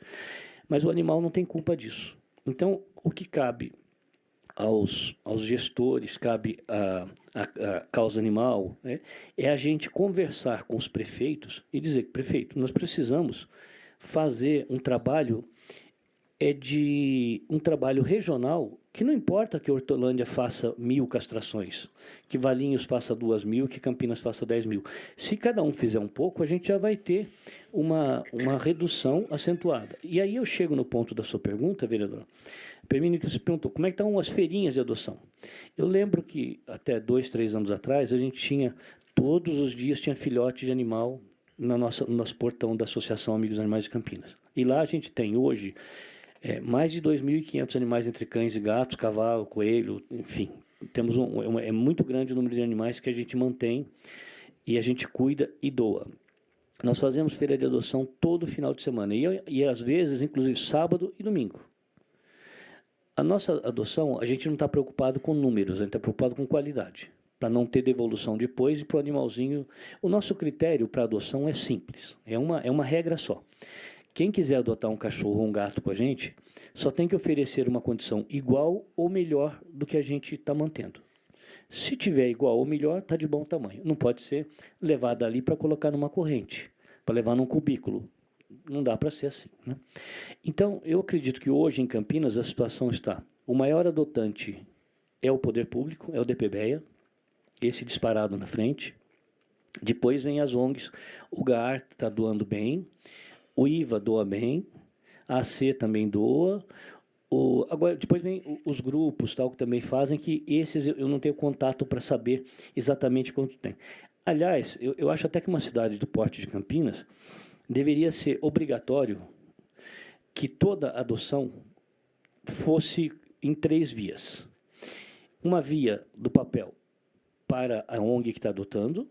Mas o animal não tem culpa disso. Então, o que cabe aos gestores, cabe à causa animal, né? É a gente conversar com os prefeitos e dizer que, prefeito, nós precisamos fazer um trabalho um trabalho regional, que não importa que Hortolândia faça 1.000 castrações, que Valinhos faça 2.000, que Campinas faça 10.000. Se cada um fizer um pouco, a gente já vai ter uma redução acentuada. E aí eu chego no ponto da sua pergunta, vereador. Permine que você perguntou, como é que estão as feirinhas de adoção? Eu lembro que até 2, 3 anos atrás, a gente tinha, todos os dias tinha filhote de animal no nosso portão da Associação Amigos Animais de Campinas. E lá a gente tem hoje... mais de 2.500 animais entre cães e gatos, cavalo, coelho, enfim. Temos é muito grande o número de animais que a gente mantém e a gente cuida e doa. Nós fazemos feira de adoção todo final de semana e às vezes, inclusive, sábado e domingo. A nossa adoção, a gente não está preocupado com números, a gente está preocupado com qualidade, para não ter devolução depois e para o animalzinho... O nosso critério para adoção é simples, é uma regra só. Quem quiser adotar um cachorro ou um gato com a gente, só tem que oferecer uma condição igual ou melhor do que a gente está mantendo. Se tiver igual ou melhor, está de bom tamanho. Não pode ser levado ali para colocar numa corrente, para levar num cubículo. Não dá para ser assim, né? Então, eu acredito que hoje em Campinas a situação está... O maior adotante é o poder público, é o DPBEA. esse disparado na frente. Depois vem as ONGs, o GAR está doando bem, o IVA doa bem, a AC também doa. Agora, depois vem os grupos tal, que também fazem, que esses eu não tenho contato para saber exatamente quanto tem. Aliás, eu acho até que uma cidade do porte de Campinas deveria ser obrigatório que toda adoção fosse em 3 vias. Uma via do papel para a ONG que está adotando,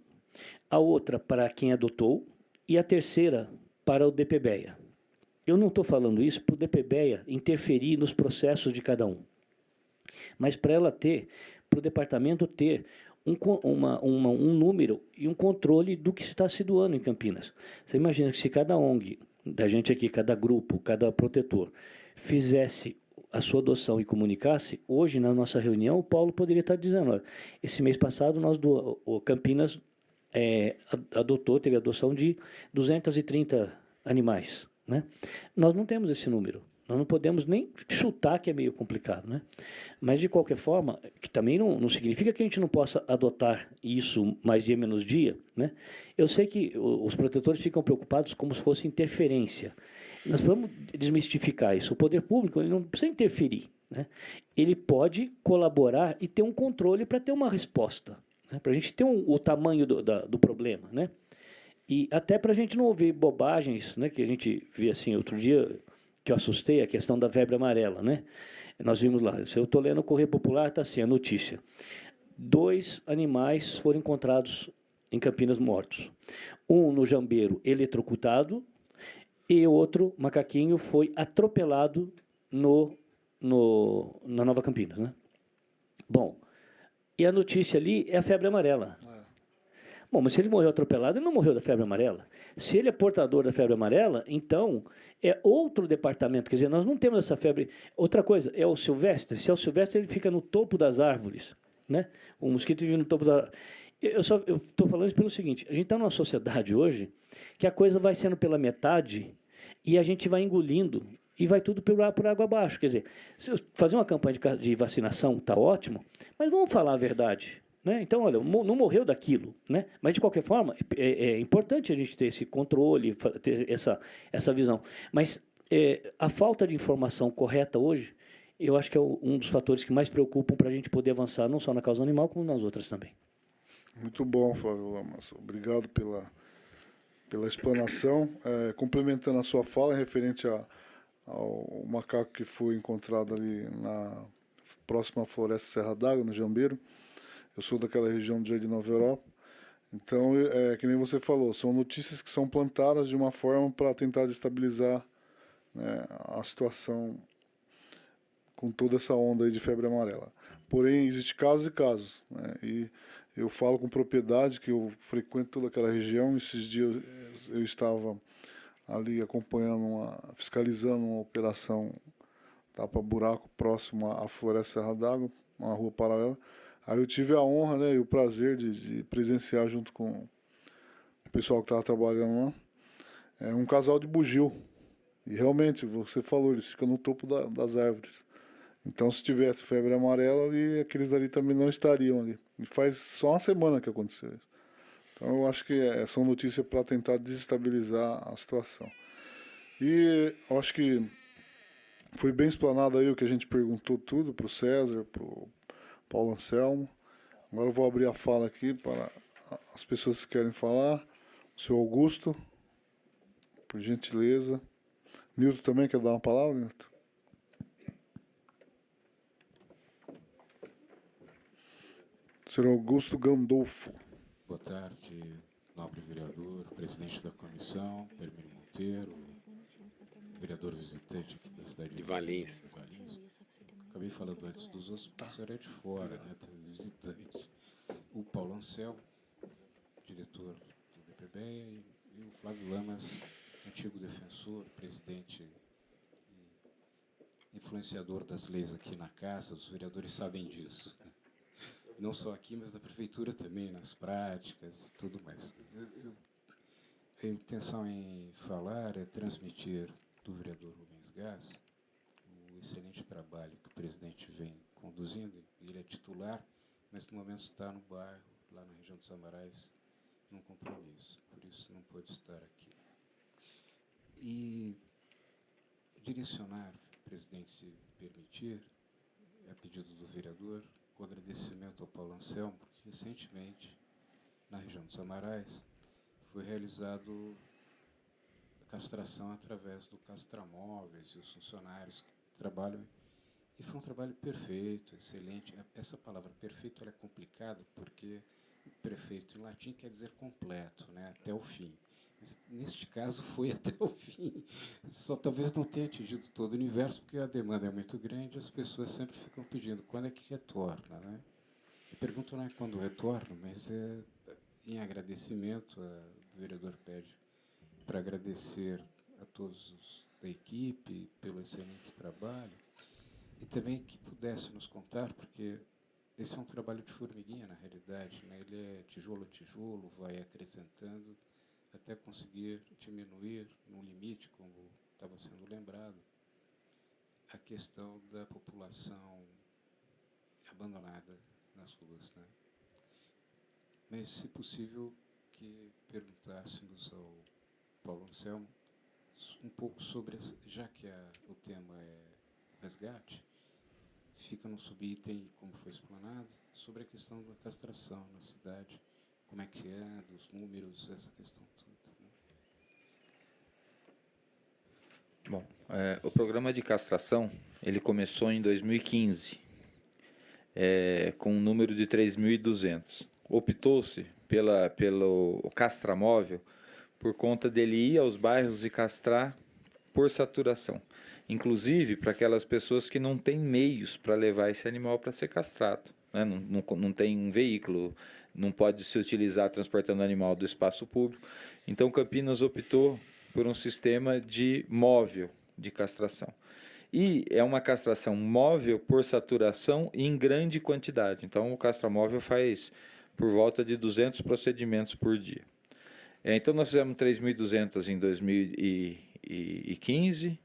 a outra para quem adotou e a terceira para o DPBEA. Eu não estou falando isso para o DPBEA interferir nos processos de cada um, mas para o departamento ter um número e um controle do que está se doando em Campinas. Você imagina que se cada ONG, da gente aqui, cada grupo, cada protetor, fizesse a sua adoção e comunicasse, hoje, na nossa reunião, o Paulo poderia estar dizendo, olha, esse mês passado, o Campinas teve adoção de 230 animais. Né? Nós não temos esse número. Nós não podemos nem chutar, que é meio complicado. Né? Mas, de qualquer forma, que também não significa que a gente não possa adotar isso mais dia, menos dia. Né? Eu sei que os protetores ficam preocupados como se fosse interferência. Nós vamos desmistificar isso. O poder público ele não precisa interferir. Né? Ele pode colaborar e ter um controle para ter uma resposta. Né? Para a gente ter o tamanho do problema. Né? E até para a gente não ouvir bobagens, né, que a gente via assim, outro dia, que eu assustei, a questão da febre amarela. Né? Nós vimos lá, se eu estou lendo o Correio Popular, está assim, a notícia. 2 animais foram encontrados em Campinas mortos. Um no Jambeiro, eletrocutado, e outro, macaquinho, foi atropelado na Nova Campinas. Né? Bom, e a notícia ali é a febre amarela. Bom, mas se ele morreu atropelado, ele não morreu da febre amarela. Se ele é portador da febre amarela, então é outro departamento. Quer dizer, nós não temos essa febre. Outra coisa, é o silvestre. Se é o silvestre, ele fica no topo das árvores. Né? O mosquito vive no topo da... Eu estou falando isso pelo seguinte, a gente está numa sociedade hoje que a coisa vai sendo pela metade e a gente vai engolindo e vai tudo por água abaixo. Quer dizer, se fazer uma campanha de vacinação está ótimo, mas vamos falar a verdade. Né? Então, olha, não morreu daquilo. Né? Mas, de qualquer forma, é importante a gente ter esse controle, ter essa visão. Mas a falta de informação correta hoje, eu acho que é um dos fatores que mais preocupam para a gente poder avançar, não só na causa animal, como nas outras também.
Muito bom, Flávio Lamas. Obrigado pela explanação. Complementando a sua fala, referente ao macaco que foi encontrado ali na próxima floresta Serra d'Água, no Jambeiro. Eu sou daquela região de Jardim Nova Europa. Então, que nem você falou, são notícias que são plantadas de uma forma para tentar destabilizar, né, a situação com toda essa onda aí de febre amarela. Porém, existem casos e casos. Né, e eu falo com propriedade que eu frequento toda aquela região. Esses dias eu estava ali acompanhando, fiscalizando uma operação tapa-buraco próximo à Floresta Serra d'Água, uma rua paralela. Aí eu tive a honra, né, e o prazer de presenciar junto com o pessoal que estava trabalhando lá, um casal de bugio. E realmente, você falou, eles ficam no topo das árvores. Então, se tivesse febre amarela, ali, aqueles ali também não estariam ali. E faz só uma semana que aconteceu isso. Então, eu acho que são notícias para tentar desestabilizar a situação. E eu acho que foi bem explanado aí o que a gente perguntou tudo para o César, para o Paulo Anselmo. Agora eu vou abrir a fala aqui para as pessoas que querem falar. O senhor Augusto, por gentileza. Nilton também quer dar uma palavra, Nilton? Senhor Augusto Gandolfo.
Boa tarde, nobre vereador, presidente da comissão, Hermínio Monteiro, vereador visitante aqui da cidade de
Valinhos.
Acabei falando antes dos outros, porque o senhor é de fora, né, visitante. O Paulo Anselmo, diretor do DPBEA, e o Flávio Lamas, antigo defensor, presidente e influenciador das leis aqui na Casa. Os vereadores sabem disso. Não só aqui, mas na prefeitura também, nas práticas e tudo mais. A intenção em falar é transmitir do vereador Rubens Gás o excelente trabalho que o presidente vem conduzindo. Ele é titular, mas no momento está no bairro lá na região dos Amarais, num compromisso, por isso não pôde estar aqui. E direcionar, presidente, se permitir, a pedido do vereador, o agradecimento ao Paulo Anselmo, porque recentemente, na região dos Amarais, foi realizado a castração através do Castramóveis e os funcionários que trabalham. E foi um trabalho perfeito, excelente. Essa palavra perfeito ela é complicada porque perfeito em latim quer dizer completo, né, até o fim. Mas, neste caso foi até o fim. Só talvez não tenha atingido todo o universo, porque a demanda é muito grande e as pessoas sempre ficam pedindo quando é que retorna. Né? A pergunta não é quando retorna, mas é em agradecimento. O vereador pede para agradecer a todos da equipe pelo excelente trabalho e também que pudesse nos contar, porque esse é um trabalho de formiguinha, na realidade, né? Ele é tijolo a tijolo, vai acrescentando até conseguir diminuir, no limite, como estava sendo lembrado, a questão da população abandonada nas ruas. Né? Mas, se possível, que perguntássemos ao Paulo Anselmo um pouco sobre, já que o tema é resgate, fica no subitem, como foi explanado, sobre a questão da castração na cidade, como é que é, dos números, essa questão toda. Né?
Bom, o programa de castração, ele começou em 2015, com um número de 3.200. Optou-se pelo castramóvel por conta dele ir aos bairros e castrar por saturação. Inclusive para aquelas pessoas que não têm meios para levar esse animal para ser castrado. Né? Não tem um veículo, não pode se utilizar transportando animal do espaço público. Então, Campinas optou por um sistema de móvel de castração. E é uma castração móvel por saturação em grande quantidade. Então, o castramóvel faz por volta de 200 procedimentos por dia. Então, nós fizemos 3.200 em 2015,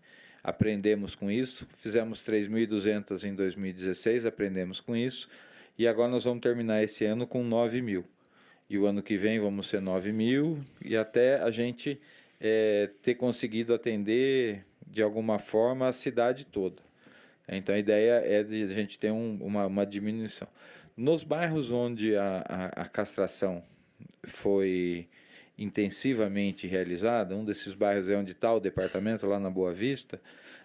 aprendemos com isso, fizemos 3.200 em 2016, aprendemos com isso, e agora nós vamos terminar esse ano com 9.000. E o ano que vem vamos ser 9.000, e até a gente ter conseguido atender, de alguma forma, a cidade toda. Então, a ideia é de a gente ter uma diminuição. Nos bairros onde a castração foi intensivamente realizada, um desses bairros é onde está o departamento, lá na Boa Vista,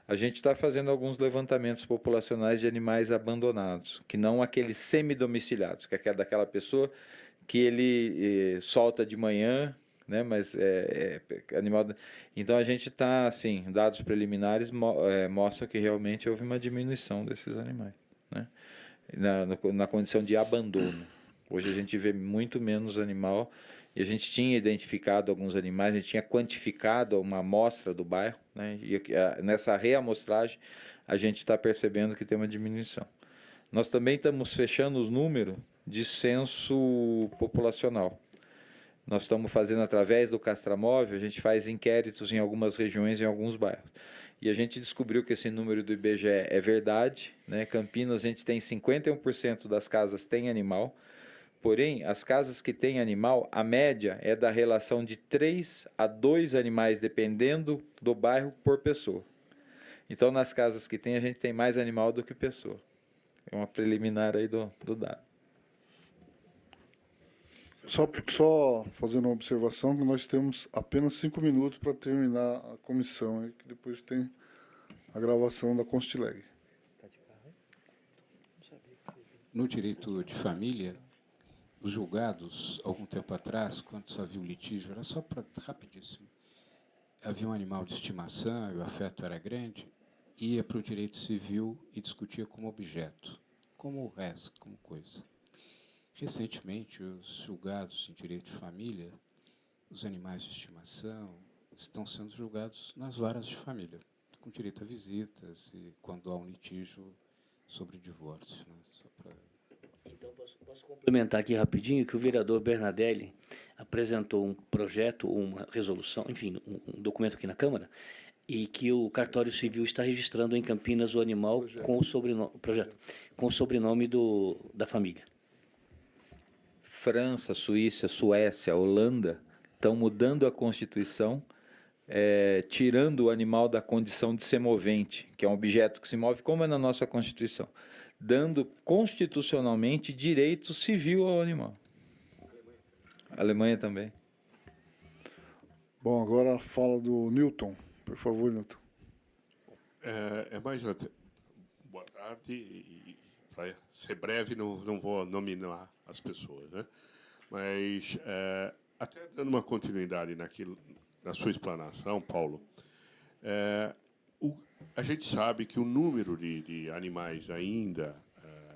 a gente está fazendo alguns levantamentos populacionais de animais abandonados, que não aqueles semidomiciliados, que é daquela pessoa que ele solta de manhã, né, mas animal. Então a gente está, assim, dados preliminares mostram que realmente houve uma diminuição desses animais, né, na condição de abandono. Hoje a gente vê muito menos animal. E a gente tinha identificado alguns animais, a gente tinha quantificado uma amostra do bairro, né? E nessa reamostragem a gente está percebendo que tem uma diminuição. Nós também estamos fechando os números de censo populacional. Nós estamos fazendo através do castramóvel, a gente faz inquéritos em algumas regiões, em alguns bairros. E a gente descobriu que esse número do IBGE é verdade, né? Campinas, a gente tem 51% das casas tem animal. Porém, as casas que têm animal, a média é da relação de 3 a 2 animais, dependendo do bairro, por pessoa. Então, nas casas que tem, a gente tem mais animal do que pessoa. É uma preliminar aí do dado.
Só fazendo uma observação, que nós temos apenas 5 minutos para terminar a comissão, que depois tem a gravação da Constileg.
No direito de família, os julgados, algum tempo atrás, quando só havia o litígio, era só para rapidíssimo. Havia um animal de estimação e o afeto era grande, ia para o direito civil e discutia como objeto, como res, como coisa. Recentemente, os julgados em direito de família, os animais de estimação, estão sendo julgados nas varas de família, com direito a visitas e quando há um litígio sobre divórcio. Né? Só para...
Então, posso complementar aqui rapidinho que o vereador Bernadelli apresentou um projeto, uma resolução, enfim, um documento aqui na Câmara, e que o cartório civil está registrando em Campinas o animal com o sobrenome da família.
França, Suíça, Suécia, Holanda estão mudando a Constituição, tirando o animal da condição de semovente, que é um objeto que se move como é na nossa Constituição, dando constitucionalmente direito civil ao animal. A Alemanha também.
Bom, agora fala do Newton. Por favor, Newton.
Boa tarde. E para ser breve, não vou nominar as pessoas, né? Mas, até dando uma continuidade na sua explanação, Paulo, a gente sabe que o número de animais ainda,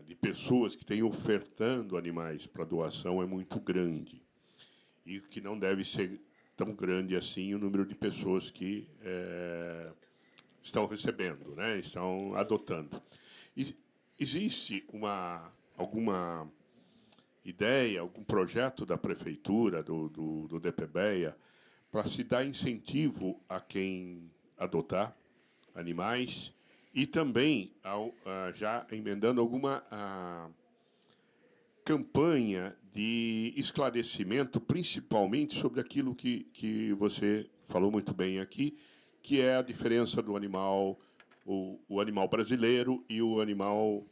de pessoas que têm ofertando animais para doação é muito grande. E que não deve ser tão grande assim o número de pessoas que estão recebendo, né? Estão adotando. E existe alguma ideia, algum projeto da prefeitura, do DPBEA, para se dar incentivo a quem adotar animais e também, já emendando, alguma campanha de esclarecimento, principalmente sobre aquilo que você falou muito bem aqui, que é a diferença do animal, o animal brasileiro e o animal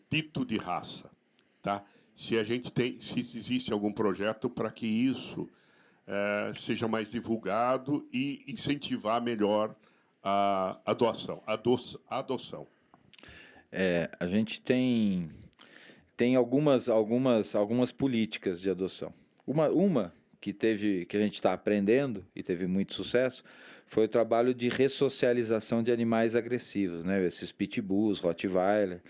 dito de raça, tá? Se existe algum projeto para que isso seja mais divulgado e incentivar melhor a adoção.
A gente tem algumas políticas de adoção. Uma que a gente está aprendendo e teve muito sucesso foi o trabalho de ressocialização de animais agressivos, né? Esses pitbulls, rottweiler.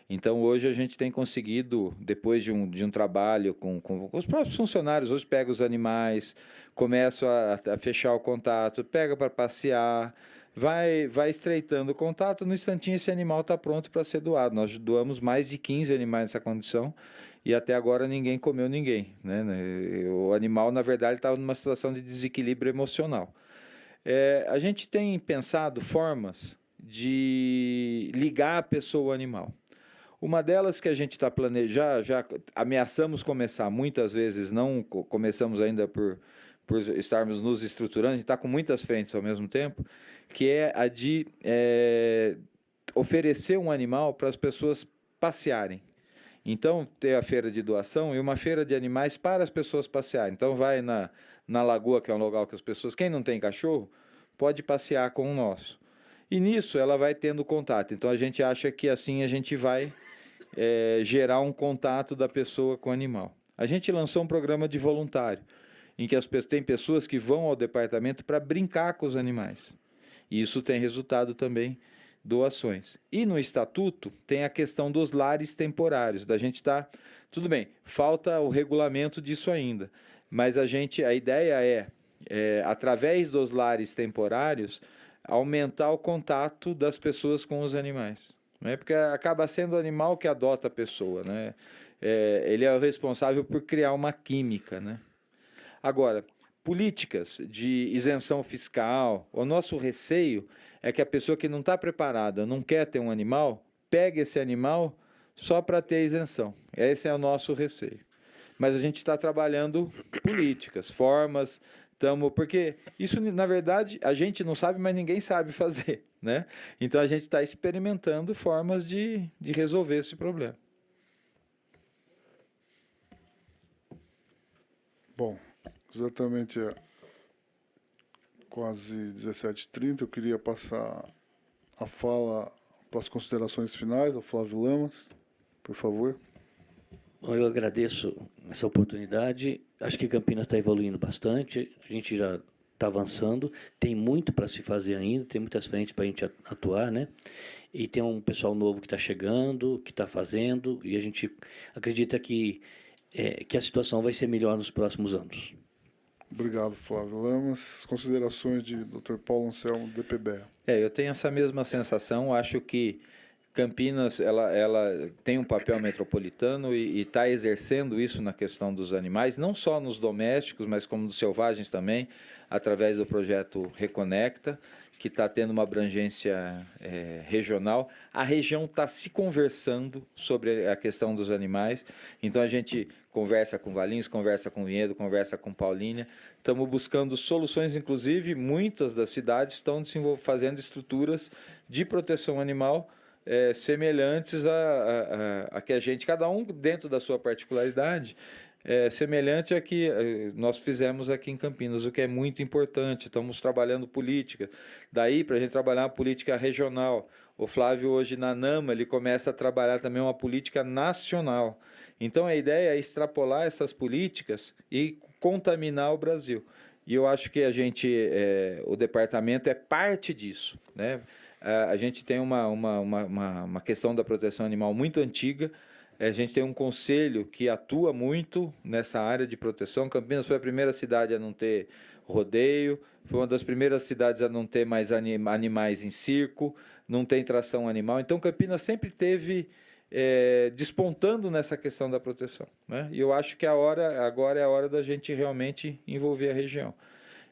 Então, hoje a gente tem conseguido, depois de um trabalho com os próprios funcionários, hoje pega os animais, começa a fechar o contato, pega para passear, vai estreitando o contato, no instantinho esse animal está pronto para ser doado. Nós doamos mais de 15 animais nessa condição e até agora ninguém comeu ninguém, né? O animal, na verdade, estava numa situação de desequilíbrio emocional. A gente tem pensado formas de ligar a pessoa ao animal. Uma delas que a gente está planejando, já ameaçamos começar, muitas vezes não começamos ainda por estarmos nos estruturando, a gente está com muitas frentes ao mesmo tempo, que é a de oferecer um animal para as pessoas passearem. Então, ter a feira de doação e uma feira de animais para as pessoas passearem. Então, vai na lagoa, que é um local que as pessoas, quem não tem cachorro, pode passear com o nosso. E nisso ela vai tendo contato. Então, a gente acha que assim a gente vai gerar um contato da pessoa com o animal. A gente lançou um programa de voluntário, em que tem pessoas que vão ao departamento para brincar com os animais. E isso tem resultado também doações. E no estatuto tem a questão dos lares temporários, da gente tudo bem, falta o regulamento disso ainda, mas a ideia através dos lares temporários, aumentar o contato das pessoas com os animais, né? Porque acaba sendo o animal que adota a pessoa, né? Ele é o responsável por criar uma química, né? Agora, políticas de isenção fiscal, o nosso receio é que a pessoa que não está preparada, não quer ter um animal, pegue esse animal só para ter isenção. Esse é o nosso receio. Mas a gente está trabalhando políticas, formas, porque isso, na verdade, a gente não sabe, mas ninguém sabe fazer, né? Então, a gente está experimentando formas de resolver esse problema.
Bom, exatamente quase 17h30, eu queria passar a fala para as considerações finais ao Flávio Lamas, por favor.
Bom, eu agradeço essa oportunidade. Acho que Campinas está evoluindo bastante, a gente já está avançando, tem muito para se fazer ainda, tem muitas frentes para a gente atuar, né? E tem um pessoal novo que está chegando, que está fazendo, e a gente acredita que a situação vai ser melhor nos próximos anos.
Obrigado, Flávio Lamas. Considerações de Dr. Paulo Anselmo, DPBEA.
Eu tenho essa mesma sensação, acho que Campinas ela tem um papel metropolitano e está exercendo isso na questão dos animais, não só nos domésticos, mas como nos selvagens também, através do projeto Reconecta, que está tendo uma abrangência regional. A região está se conversando sobre a questão dos animais, então a gente conversa com Valinhos, conversa com Vinhedo, conversa com Paulínia, estamos buscando soluções, inclusive muitas das cidades estão fazendo estruturas de proteção animal semelhantes a que a gente, cada um dentro da sua particularidade, semelhante a que nós fizemos aqui em Campinas, o que é muito importante. Estamos trabalhando política. Daí, para a gente trabalhar uma política regional. O Flávio, hoje na NAMA, ele começa a trabalhar também uma política nacional. Então, a ideia é extrapolar essas políticas e contaminar o Brasil. E eu acho que o departamento é parte disso, né? A gente tem uma questão da proteção animal muito antiga. A gente tem um conselho que atua muito nessa área de proteção. Campinas foi a primeira cidade a não ter rodeio, foi uma das primeiras cidades a não ter mais animais em circo, não tem tração animal. Então, Campinas sempre teve despontando nessa questão da proteção, né? E eu acho que agora é a hora da gente realmente envolver a região.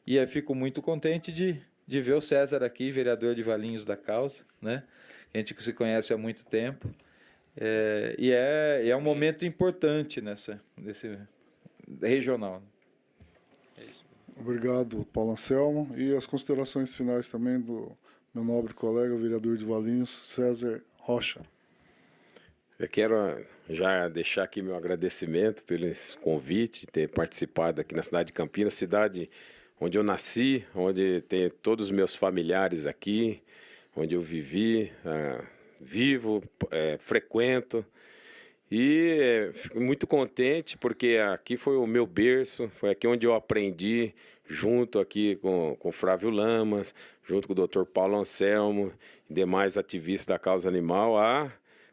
E eu fico muito contente de ver o César aqui, vereador de Valinhos da Causa, né? A gente que se conhece há muito tempo. E é um momento importante nesse regional.
Obrigado, Paulo Anselmo. E as considerações finais também do meu nobre colega, o vereador de Valinhos, César Rocha.
Eu quero já deixar aqui meu agradecimento pelo convite, ter participado aqui na cidade de Campinas, cidade onde eu nasci, onde tem todos os meus familiares aqui, onde eu vivi, vivo, frequento. E fico muito contente porque aqui foi o meu berço, foi aqui onde eu aprendi, junto aqui com o Flávio Lamas, junto com o Dr. Paulo Anselmo e demais ativistas da causa animal, a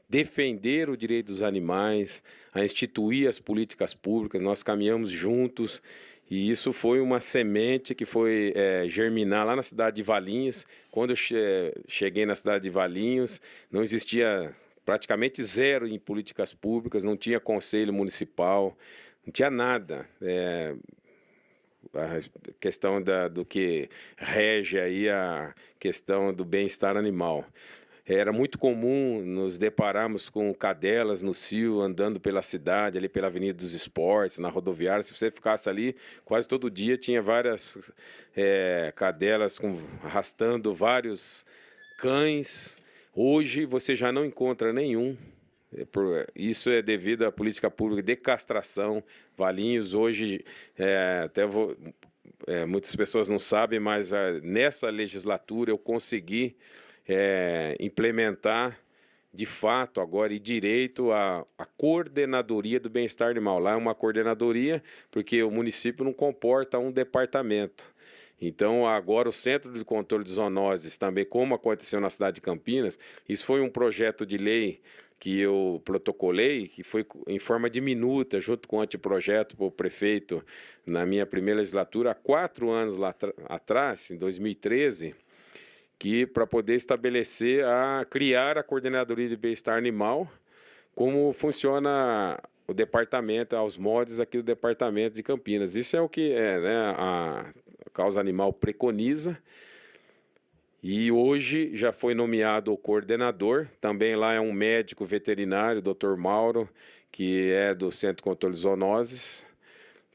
defender o direito dos animais, a instituir as políticas públicas. Nós caminhamos juntos e isso foi uma semente que foi germinar lá na cidade de Valinhos. Quando eu cheguei na cidade de Valinhos, não existia praticamente zero em políticas públicas, não tinha conselho municipal, não tinha nada. A questão do que rege aí a questão do bem-estar animal. Era muito comum nos depararmos com cadelas no cio, andando pela cidade, ali pela Avenida dos Esportes, na rodoviária. Se você ficasse ali, quase todo dia tinha várias cadelas arrastando vários cães. Hoje você já não encontra nenhum. Isso é devido à política pública de castração. Valinhos hoje, muitas pessoas não sabem, mas nessa legislatura eu consegui implementar de fato agora e direito a coordenadoria do bem-estar animal. Lá é uma coordenadoria porque o município não comporta um departamento. Então, agora o Centro de Controle de Zoonoses, também como aconteceu na cidade de Campinas, isso foi um projeto de lei que eu protocolei, que foi em forma de minuta, junto com o anteprojeto para o prefeito, na minha primeira legislatura, há 4 anos lá atrás, em 2013, que para poder estabelecer, criar a Coordenadoria de Bem-Estar Animal, como funciona o departamento, aos moldes aqui do departamento de Campinas. Isso é o que a causa animal preconiza. E hoje já foi nomeado o coordenador, também lá é um médico veterinário, Dr. Mauro, que é do Centro de Controle de Zoonoses,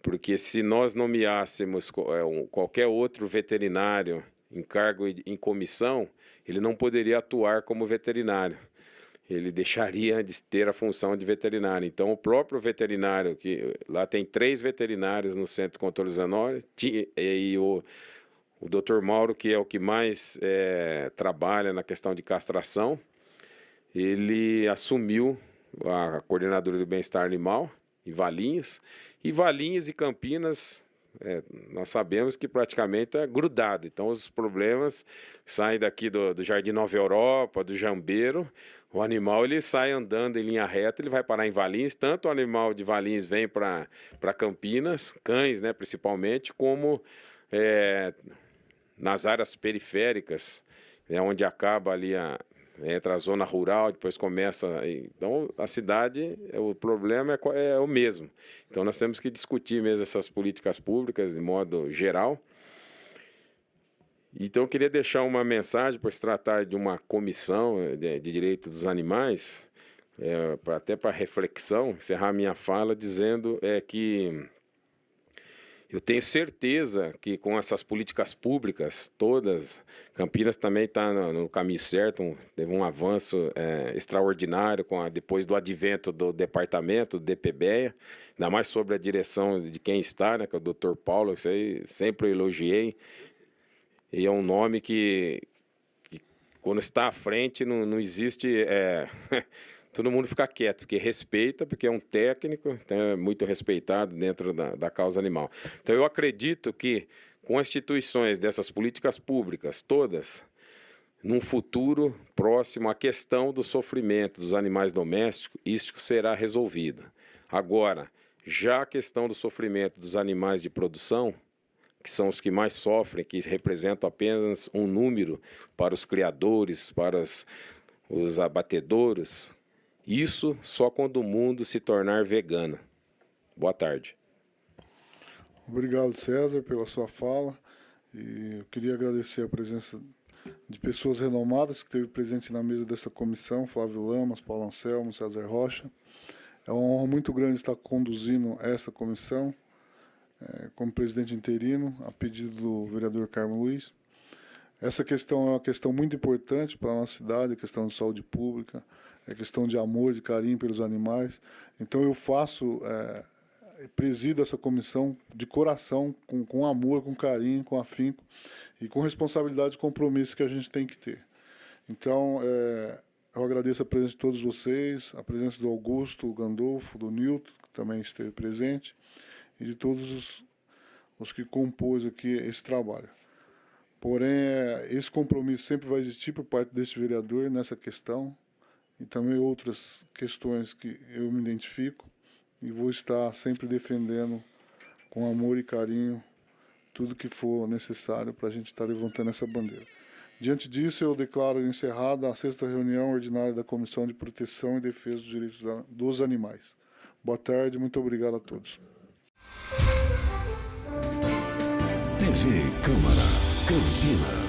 porque se nós nomeássemos qualquer outro veterinário em cargo em comissão, ele não poderia atuar como veterinário. Ele deixaria de ter a função de veterinário. Então, o próprio veterinário, que lá tem 3 veterinários no Centro de Controle de Zoonoses, e o Dr. Mauro, que é o que mais trabalha na questão de castração, ele assumiu a coordenadoria do bem-estar animal em Valinhos. E Valinhos e Campinas, nós sabemos que praticamente é grudado. Então, os problemas saem daqui do Jardim Nova Europa, do Jambeiro. O animal ele sai andando em linha reta, ele vai parar em Valinhos. Tanto o animal de Valinhos vem para Campinas, cães, né, principalmente, como nas áreas periféricas, onde acaba ali entra a zona rural, depois começa... Então, a cidade, o problema é o mesmo. Então, nós temos que discutir mesmo essas políticas públicas de modo geral. Então, eu queria deixar uma mensagem para se tratar de uma comissão de direitos dos animais, até para reflexão, encerrar minha fala dizendo que eu tenho certeza que com essas políticas públicas todas, Campinas também está no caminho certo, teve um avanço extraordinário depois do advento do departamento, do DPBEA, ainda mais sobre a direção de quem está, né, que é o Dr. Paulo, isso aí sempre elogiei, e é um nome que quando está à frente não existe... todo mundo fica quieto, porque respeita, porque é um técnico, é muito respeitado dentro da causa animal. Então, eu acredito que com as instituições dessas políticas públicas, todas, num futuro próximo, a questão do sofrimento dos animais domésticos, isso será resolvida. Agora, já a questão do sofrimento dos animais de produção, que são os que mais sofrem, que representam apenas um número para os criadores, para os abatedouros, isso só quando o mundo se tornar vegano. Boa tarde.
Obrigado, César, pela sua fala. E eu queria agradecer a presença de pessoas renomadas que esteve presente na mesa dessa comissão, Flávio Lamas, Paulo Anselmo, César Rocha. É uma honra muito grande estar conduzindo essa comissão como presidente interino, a pedido do vereador Carmo Luiz. Essa questão é uma questão muito importante para a nossa cidade, a questão de saúde pública, é questão de amor, de carinho pelos animais. Então eu presido essa comissão de coração, com amor, com carinho, com afinco e com responsabilidade e compromisso que a gente tem que ter. Então, eu agradeço a presença de todos vocês, a presença do Augusto, Gandolfo, do Nilton, que também esteve presente, e de todos os que compôs aqui esse trabalho. Porém, esse compromisso sempre vai existir por parte desse vereador nessa questão e também outras questões que eu me identifico e vou estar sempre defendendo com amor e carinho tudo que for necessário para a gente estar levantando essa bandeira. Diante disso, eu declaro encerrada a 6ª reunião ordinária da Comissão de Proteção e Defesa dos Direitos dos Animais. Boa tarde, muito obrigado a todos.
TV Câmara Campinas.